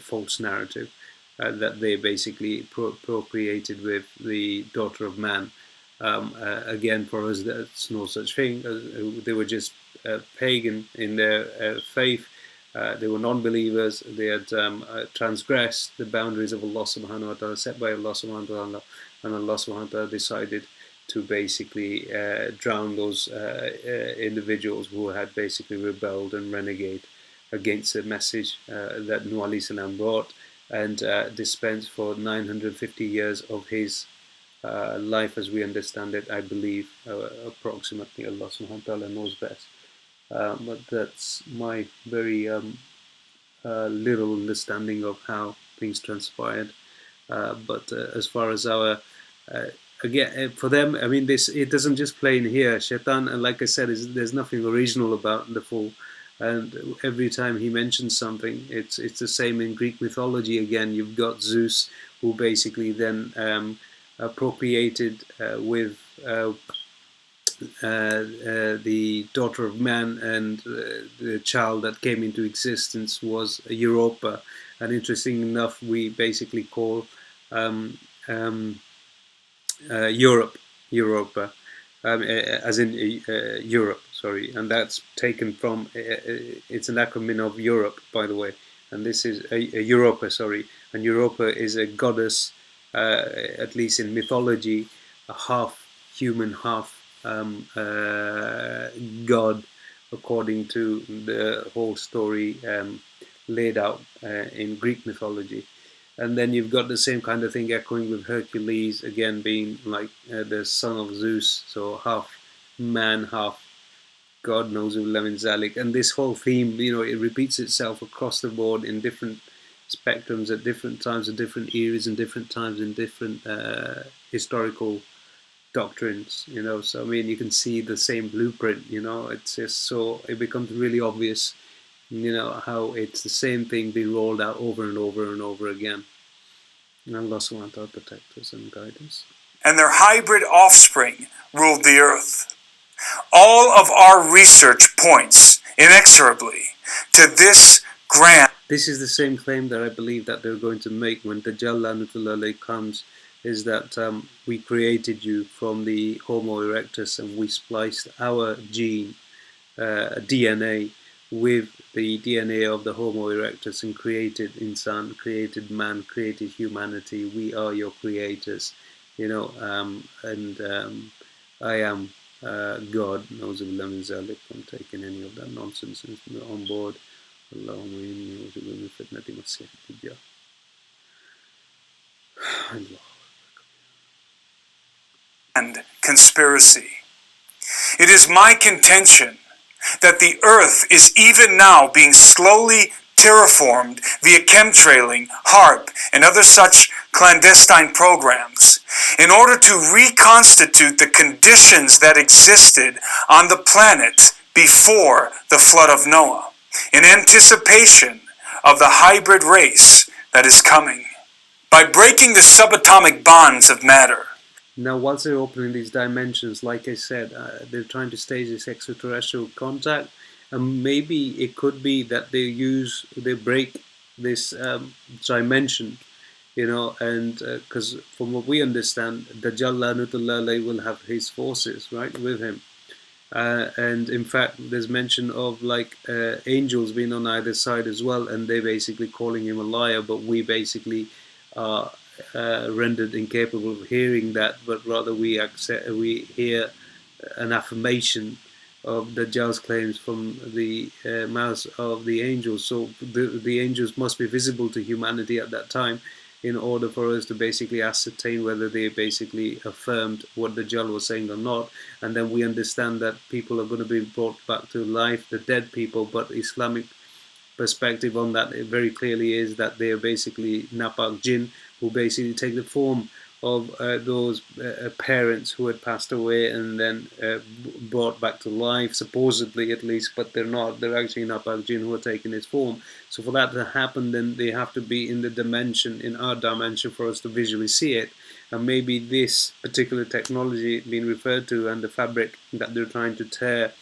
false narrative that they basically procreated with the daughter of man. Again, for us, that's no such thing. They were just pagan in their faith. They were non-believers. They had transgressed the boundaries of Allah subhanahu wa ta'ala, set by Allah subhanahu wa ta'ala, and Allah subhanahu wa ta'ala decided to basically drown those individuals who had basically rebelled and renegade against the message that Nuh alayhi salam brought, and dispensed for 950 years of his life as we understand it, I believe, approximately. Allah subhanahu wa ta'ala knows best. But that's my very little understanding of how things transpired. But as far as our again, for them, I mean, this it doesn't just play in here. Shaitan, and like I said, there's nothing original about the fool. And every time he mentions something, it's the same in Greek mythology. Again, you've got Zeus, who basically then procreated with the daughter of man, and the child that came into existence was Europa. And interesting enough, we basically call um, um, Europa, as in Europe, sorry, and that's taken from, it's an acronym of Europe, by the way, and this is Europa, sorry, and Europa is a goddess, at least in mythology, a half human, half god, according to the whole story laid out in Greek mythology. And then you've got the same kind of thing echoing with Hercules, again being like the son of Zeus, so half man, half God knows who Levin Zalik. And this whole theme, it repeats itself across the board in different spectrums at different times, at different eras, and different times in different historical doctrines. So I mean, you can see the same blueprint. It's just so it becomes really obvious. How it's the same thing being rolled out over and over and over again. And Allah subhanahu wa ta'ala protect us and guide us. And their hybrid offspring ruled the earth. All of our research points inexorably to this grand... This is the same claim that I believe that they're going to make when Dajjal Lanatullah comes, is that we created you from the Homo erectus and we spliced our gene, DNA, with the DNA of the Homo erectus and created insan, created man, created humanity. We are your creators, and I am God. Nauzubillah min zalik, from taking any of that nonsense on board. Allahumma inni a'udhu min fitnati masih ad-dajjal. And conspiracy. It is my contention that the earth is even now being slowly terraformed via chemtrailing, HARP, and other such clandestine programs in order to reconstitute the conditions that existed on the planet before the flood of Noah, in anticipation of the hybrid race that is coming. By breaking the subatomic bonds of matter. Now, once they're opening these dimensions, like I said, they're trying to stage this extraterrestrial contact, and maybe it could be that they break this dimension, and because from what we understand, Dajjal Lanatullah will have his forces, right, with him. And in fact, there's mention of angels being on either side as well, and they're basically calling him a liar, but we basically are rendered incapable of hearing that, but rather we hear an affirmation of Dajjal's claims from the mouths of the angels. So the angels must be visible to humanity at that time in order for us to basically ascertain whether they basically affirmed what Dajjal was saying or not. And then we understand that people are going to be brought back to life, the dead people, but Islamic perspective on that very clearly is that they are basically Napak Jinn, who basically take the form of those parents who had passed away and then brought back to life, supposedly at least, but they're not. They're actually Napak Jinn who are taking his form. So for that to happen, then they have to be in the dimension, in our dimension, for us to visually see it. And maybe this particular technology being referred to and the fabric that they're trying to tear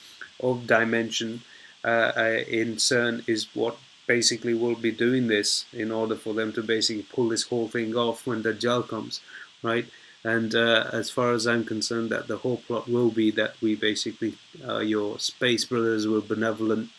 of dimension in CERN is what basically will be doing this in order for them to basically pull this whole thing off when Dajjal comes, right? And as far as I'm concerned, that the whole plot will be that we basically, your space brothers were benevolent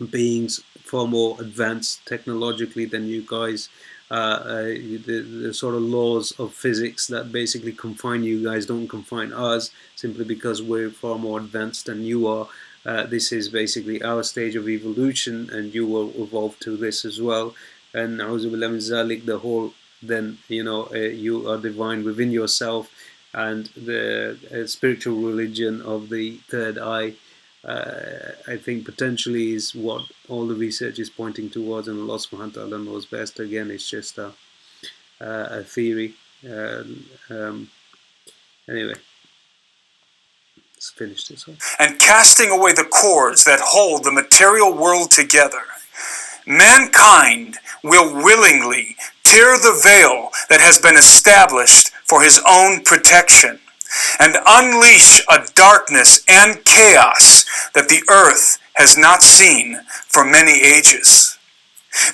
beings, far more advanced technologically than you guys. The sort of laws of physics that basically confine you guys don't confine us, simply because we're far more advanced than you are. This is basically our stage of evolution, and you will evolve to this as well. And Auzubillah min zalik, the whole, then you are divine within yourself, and the spiritual religion of the third eye, I think potentially is what all the research is pointing towards, and Allah subhanahu wa ta'ala knows best. Again, it's just a theory. Anyway. Let's finish this off. And casting away the cords that hold the material world together, mankind will willingly tear the veil that has been established for his own protection, and unleash a darkness and chaos that the earth has not seen for many ages.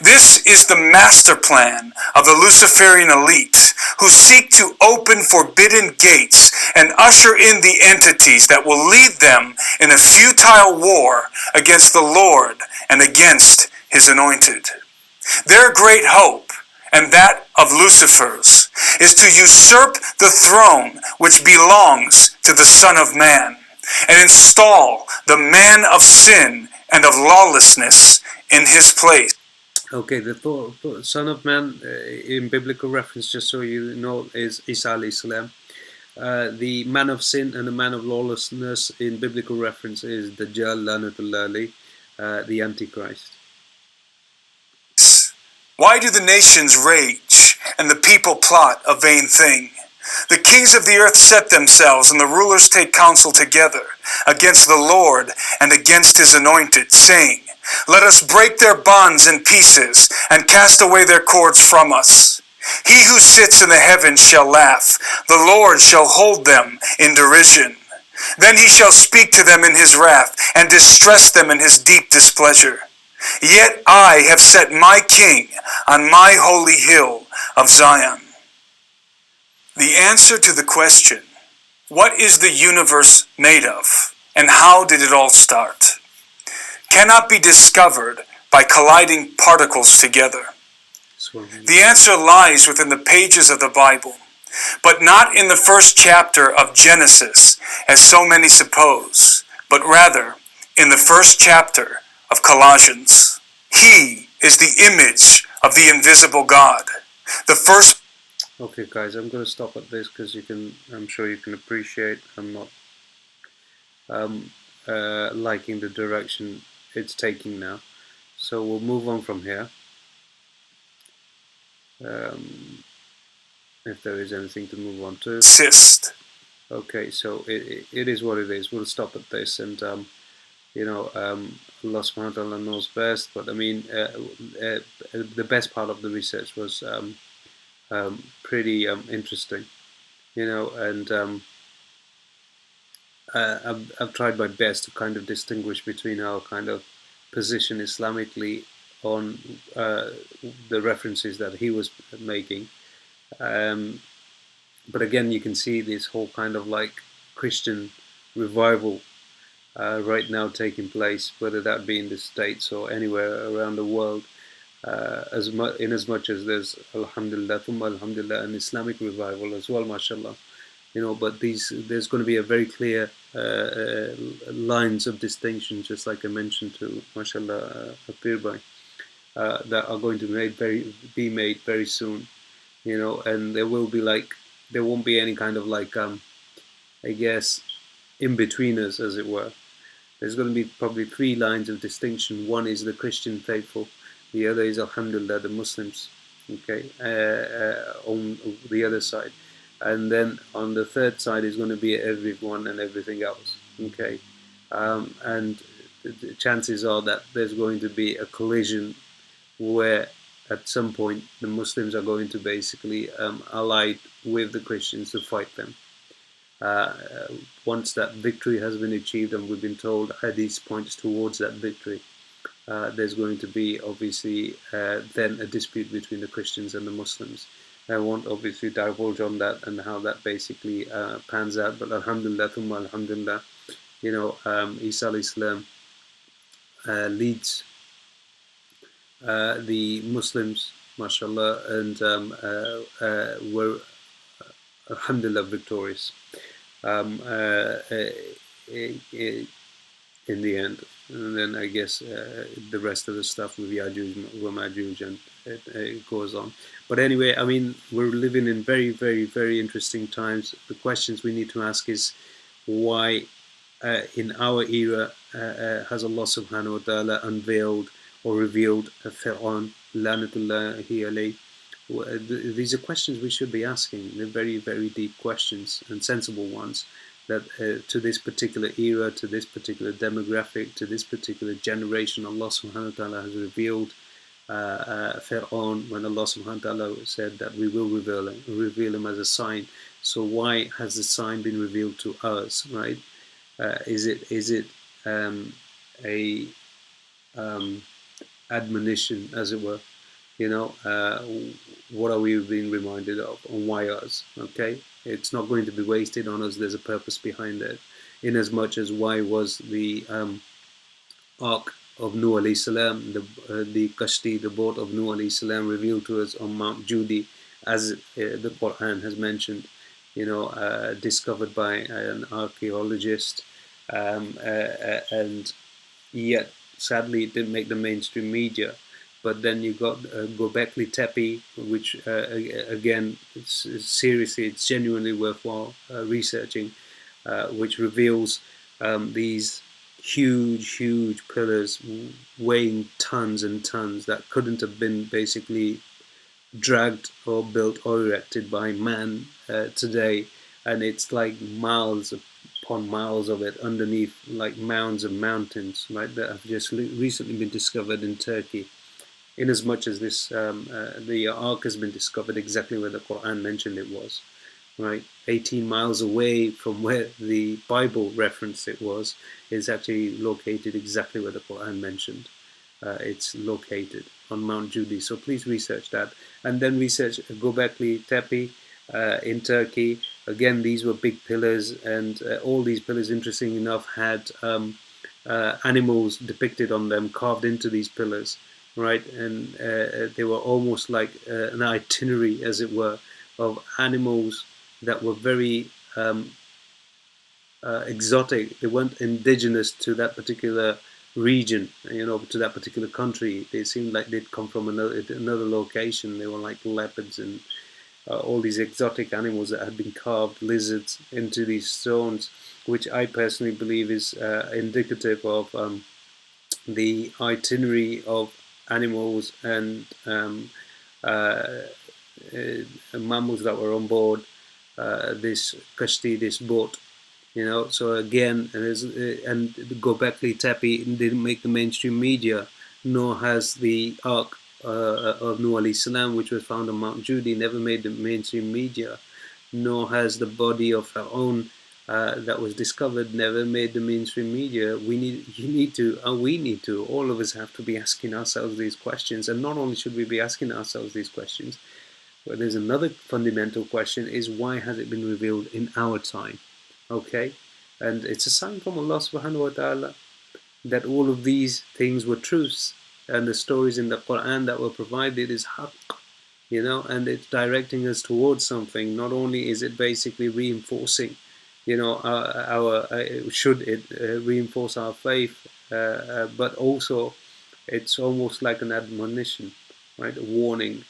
This is the master plan of the Luciferian elite, who seek to open forbidden gates and usher in the entities that will lead them in a futile war against the Lord and against his anointed. Their great hope, and that of Lucifer's, is to usurp the throne which belongs to the Son of Man, and install the man of sin and of lawlessness in his place. Okay, the Son of Man in biblical reference, just so you know, is Isa alayhi salam. The man of sin and the man of lawlessness in biblical reference is Dajjal Lanatullah alayh, the Antichrist. Why do the nations rage and the people plot a vain thing? The kings of the earth set themselves, and the rulers take counsel together against the Lord and against his anointed, saying, Let us break their bonds in pieces and cast away their cords from us. He who sits in the heavens shall laugh. The Lord shall hold them in derision. Then he shall speak to them in his wrath and distress them in his deep displeasure. Yet I have set my king on my holy hill of Zion. The answer to the question, what is the universe made of, and how did it all start, cannot be discovered by colliding particles together. The answer lies within the pages of the Bible, but not in the first chapter of Genesis, as so many suppose, but rather in the first chapter of Colossians. He is the image of the invisible God, the first. Okay, guys, I'm going to stop at this because I'm sure you can appreciate I'm not liking the direction it's taking now. So we'll move on from here. If there is anything to move on to. Okay, so it is what it is. We'll stop at this, and Allah subhanahu wa ta'ala knows best, but I mean, the best part of the research was pretty interesting, and I've tried my best to kind of distinguish between our kind of position Islamically on the references that he was making. But again, you can see this whole kind of like Christian revival right now taking place, whether that be in the States or anywhere around the world, in as much as there's alhamdulillah, thumma alhamdulillah, an Islamic revival as well, mashallah. But there's going to be a very clear lines of distinction, just like I mentioned to mashallah appear by, that are going to be made very soon, and there won't be any kind of like I guess in-betweeners, as it were. There's going to be probably 3 lines of distinction. One is the Christian faithful, the other is alhamdulillah the Muslims, okay, on the other side, and then on the third side is going to be everyone and everything else, okay, and the chances are that there's going to be a collision where at some point the Muslims are going to basically ally with the Christians to fight them. Once that victory has been achieved, and we've been told hadith points towards that victory, there's going to be obviously then a dispute between the Christians and the Muslims. I won't obviously divulge on that and how that basically pans out, but alhamdulillah, thumma alhamdulillah, Isa alayhi salam leads the Muslims, mashallah, and were alhamdulillah victorious in the end. And then I guess the rest of the stuff with Yajuj wa Majuj, and it goes on. But anyway, I mean, we're living in very, very, very interesting times. The questions we need to ask is why in our era has Allah subhanahu wa ta'ala unveiled or revealed Fir'aun, lanatullahi alayh. These are questions we should be asking. They're very, very deep questions and sensible ones that to this particular era, to this particular demographic, to this particular generation, Allah subhanahu wa ta'ala has revealed Fir'aun, when Allah subhanahu wa ta'ala said that we will reveal him as a sign. So why has the sign been revealed to us, right? Is it a admonition, as it were? You know, what are we being reminded of, and why us? Okay, it's not going to be wasted on us. There's a purpose behind it. In as much as why was the ark of Nuh alayhi salam, the kashti, the boat of Nuh alayhi salam, revealed to us on Mount Judi, as the Quran has mentioned, discovered by an archaeologist, and yet sadly it didn't make the mainstream media. But then you got Gobekli Tepe, which again, seriously, it's genuinely worthwhile researching, which reveals these huge pillars weighing tons and tons that couldn't have been basically dragged or built or erected by man today. And it's like miles upon miles of it underneath, like mounds of mountains, right, that have just recently been discovered in Turkey. In as much as the Ark has been discovered exactly where the Quran mentioned it was, right, 18 miles away from where the Bible referenced it was, is actually located exactly where the Quran mentioned it's located on Mount Judi. So please research that. And then research Gobekli Tepe in Turkey. Again, these were big pillars, and all these pillars, interesting enough, had animals depicted on them, carved into these pillars, right? And they were almost like an itinerary, as it were, of animals that were very exotic. They weren't indigenous to that particular region, to that particular country. They seemed like they'd come from another location. They were like leopards and all these exotic animals that had been carved, lizards, into these stones, which I personally believe is indicative of the itinerary of animals and uh, mammals that were on board this kashti, this boat. So again, and Gobekli Tepe didn't make the mainstream media, nor has the Ark of Nuh alayhi salam, which was found on Mount Judi, never made the mainstream media, nor has the body of Fir'aun that was discovered never made the mainstream media. You need to, we need to, all of us have to be asking ourselves these questions. And not only should we be asking ourselves these questions, but there's another fundamental question: is why has it been revealed in our time? Okay, and it's a sign from Allah subhanahu wa ta'ala that all of these things were truths, and the stories in the Quran that were provided is haqq, and it's directing us towards something. Not only is it basically reinforcing, should it reinforce our faith, but also it's almost like an admonition, right? A warning.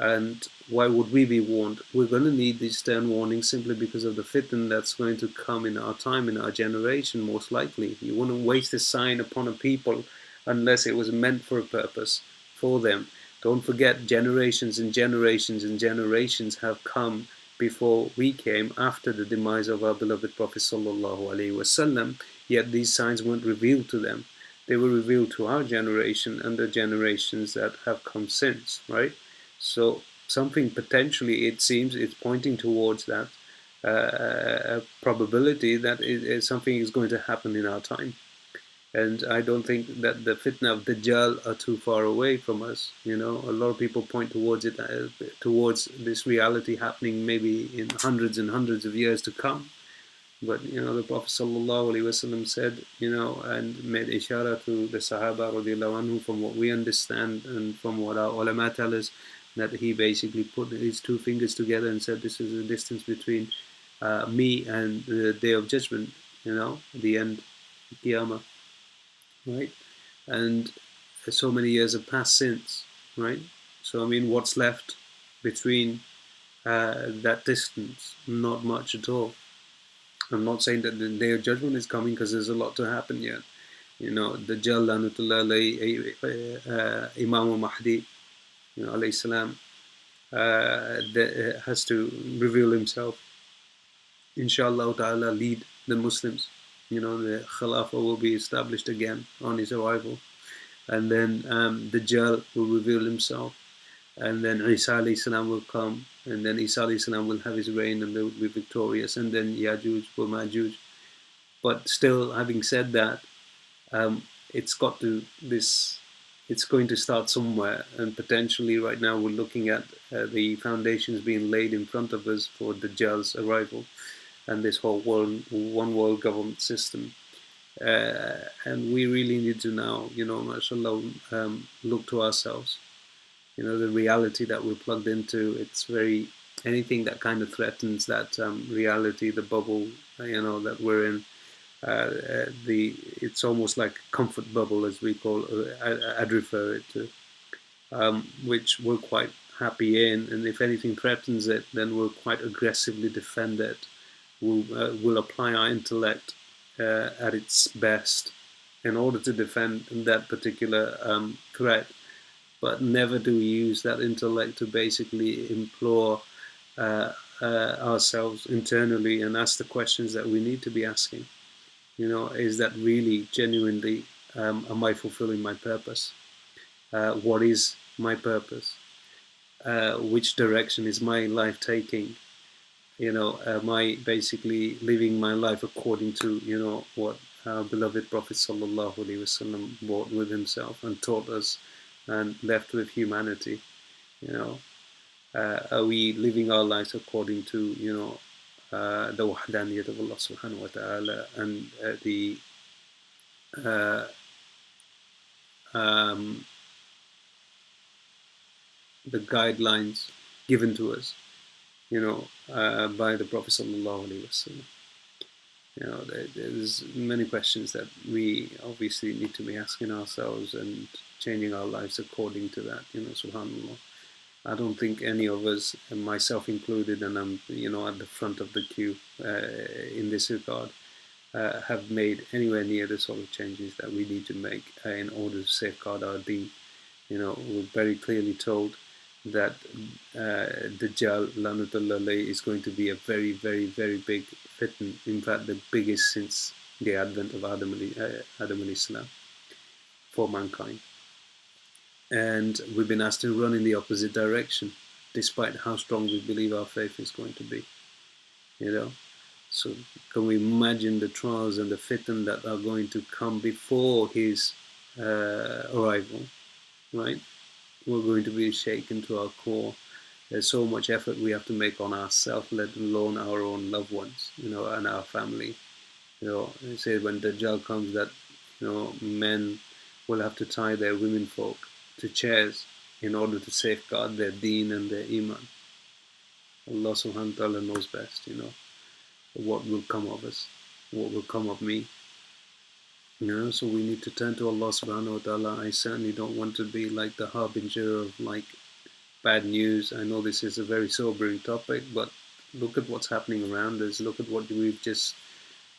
And why would we be warned? We're going to need these stern warnings simply because of the fitna that's going to come in our time, in our generation, most likely. You wouldn't waste a sign upon a people unless it was meant for a purpose for them. Don't forget, generations and generations and generations have come before we came after the demise of our beloved Prophet sallallahu alaihi wasallam, yet these signs weren't revealed to them. They were revealed to our generation and the generations that have come since, right? So something potentially, it seems, it's pointing towards that probability that something is going to happen in our time. And I don't think that the fitna of Dajjal are too far away from us. A lot of people point towards it, towards this reality happening maybe in hundreds and hundreds of years to come. But the Prophet ﷺ said, and made ishara to the Sahaba radiallahu anhu, from what we understand and from what our ulama tell us, that he basically put his two fingers together and said, this is the distance between me and the Day of Judgment, the end, Qiyamah, right? And so many years have passed since, right? So, I mean, what's left between that distance? Not much at all. I'm not saying that the Day of Judgment is coming, because there's a lot to happen yet. Dajjal, Lanatullah, Imam al-Mahdi, alayhi salam, has to reveal himself, inshallah ta'ala, lead the Muslims. The Khilafah will be established again on his arrival. and then Dajjal will reveal himself, and then Isa alayhi salam will come, and then Isa alayhi salam will have his reign and they will be victorious, and then Yajuj will Majuj. But still, having said that, it's got to this. It's going to start somewhere, and potentially right now we're looking at the foundations being laid in front of us for Dajjal's arrival, and this whole one world government system. And we really need to now, mashallah, look to ourselves. The reality that we're plugged into, it's very, anything that kind of threatens that reality, the bubble, that we're in, it's almost like a comfort bubble, as we call I'd refer it to, which we're quite happy in, and if anything threatens it, then we'll quite aggressively defend it. We'll apply our intellect at its best in order to defend that particular threat, but never do we use that intellect to basically implore ourselves internally and ask the questions that we need to be asking. Is that really genuinely, am I fulfilling my purpose? What is my purpose? Which direction is my life taking? Am I basically living my life according to, what our beloved Prophet Sallallahu Alaihi Wasallam brought with himself and taught us and left with humanity? Are we living our lives according to, the wahdaniyat of Allah subhanahu wa ta'ala, and uh, um, the guidelines given to us, by the Prophet Sallallahu Alaihi Wasallam? There's many questions that we obviously need to be asking ourselves and changing our lives according to that, subhanAllah. I don't think any of us, and myself included, and I'm, at the front of the queue in this regard, have made anywhere near the sort of changes that we need to make in order to safeguard our deen. We're very clearly told that Dajjal, Lanatullah alayhi, is going to be a very, very, very big fitna. In fact, the biggest since the advent of Adam alayhi salam for mankind. And we've been asked to run in the opposite direction, despite how strong we believe our faith is going to be. So can we imagine the trials and the fitna that are going to come before his arrival, right? We're going to be shaken to our core. There's so much effort we have to make on ourselves, let alone our own loved ones, and our family. They say when Dajjal comes that, men will have to tie their women folk to chairs in order to safeguard their deen and their iman. Allah subhanahu wa ta'ala knows best, what will come of us, what will come of me. So we need to turn to Allah subhanahu wa ta'ala. I certainly don't want to be like the harbinger of bad news. I know this is a very sobering topic, but look at what's happening around us. Look at what we've just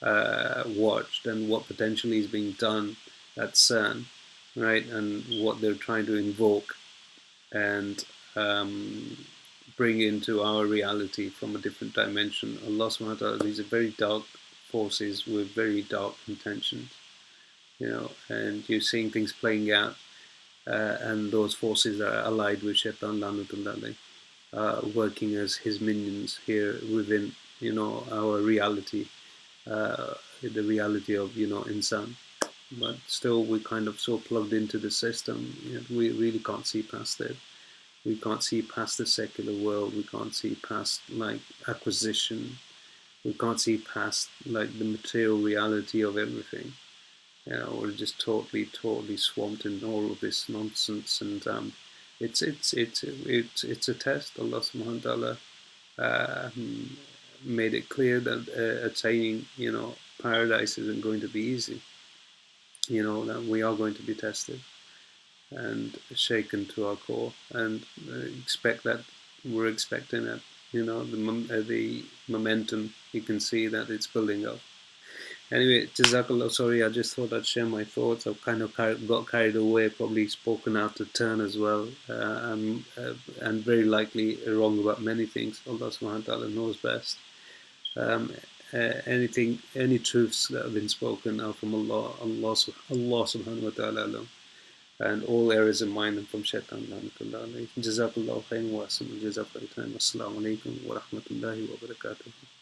watched and what potentially is being done at CERN, right? And what they're trying to invoke and bring into our reality from a different dimension. Allah subhanahu wa ta'ala, these are very dark forces with very dark intentions, and you're seeing things playing out, and those forces are allied with Shaitan Lanatullah, working as his minions here within, our reality, the reality of, insan. But still, we're kind of so plugged into the system, we really can't see past it. We can't see past the secular world. We can't see past acquisition. We can't see past the material reality of everything. We're just totally swamped in all of this nonsense, and it's a test. Allah subhanahu wa ta'ala made it clear that attaining, paradise isn't going to be easy. That we are going to be tested and shaken to our core, and expect that we're expecting it. The momentum, you can see that it's building up. Anyway, Jazakallah, sorry, I just thought I'd share my thoughts. I've kind of got carried away, probably spoken out of turn as well, and very likely wrong about many things. Allah subhanahu wa ta'ala knows best. Any truths that have been spoken are from Allah subhanahu wa ta'ala alone. and all errors of mine and from shaitan. Jazakallah khairan wa assalamu alaikum wa rahmatullahi wa barakatuh.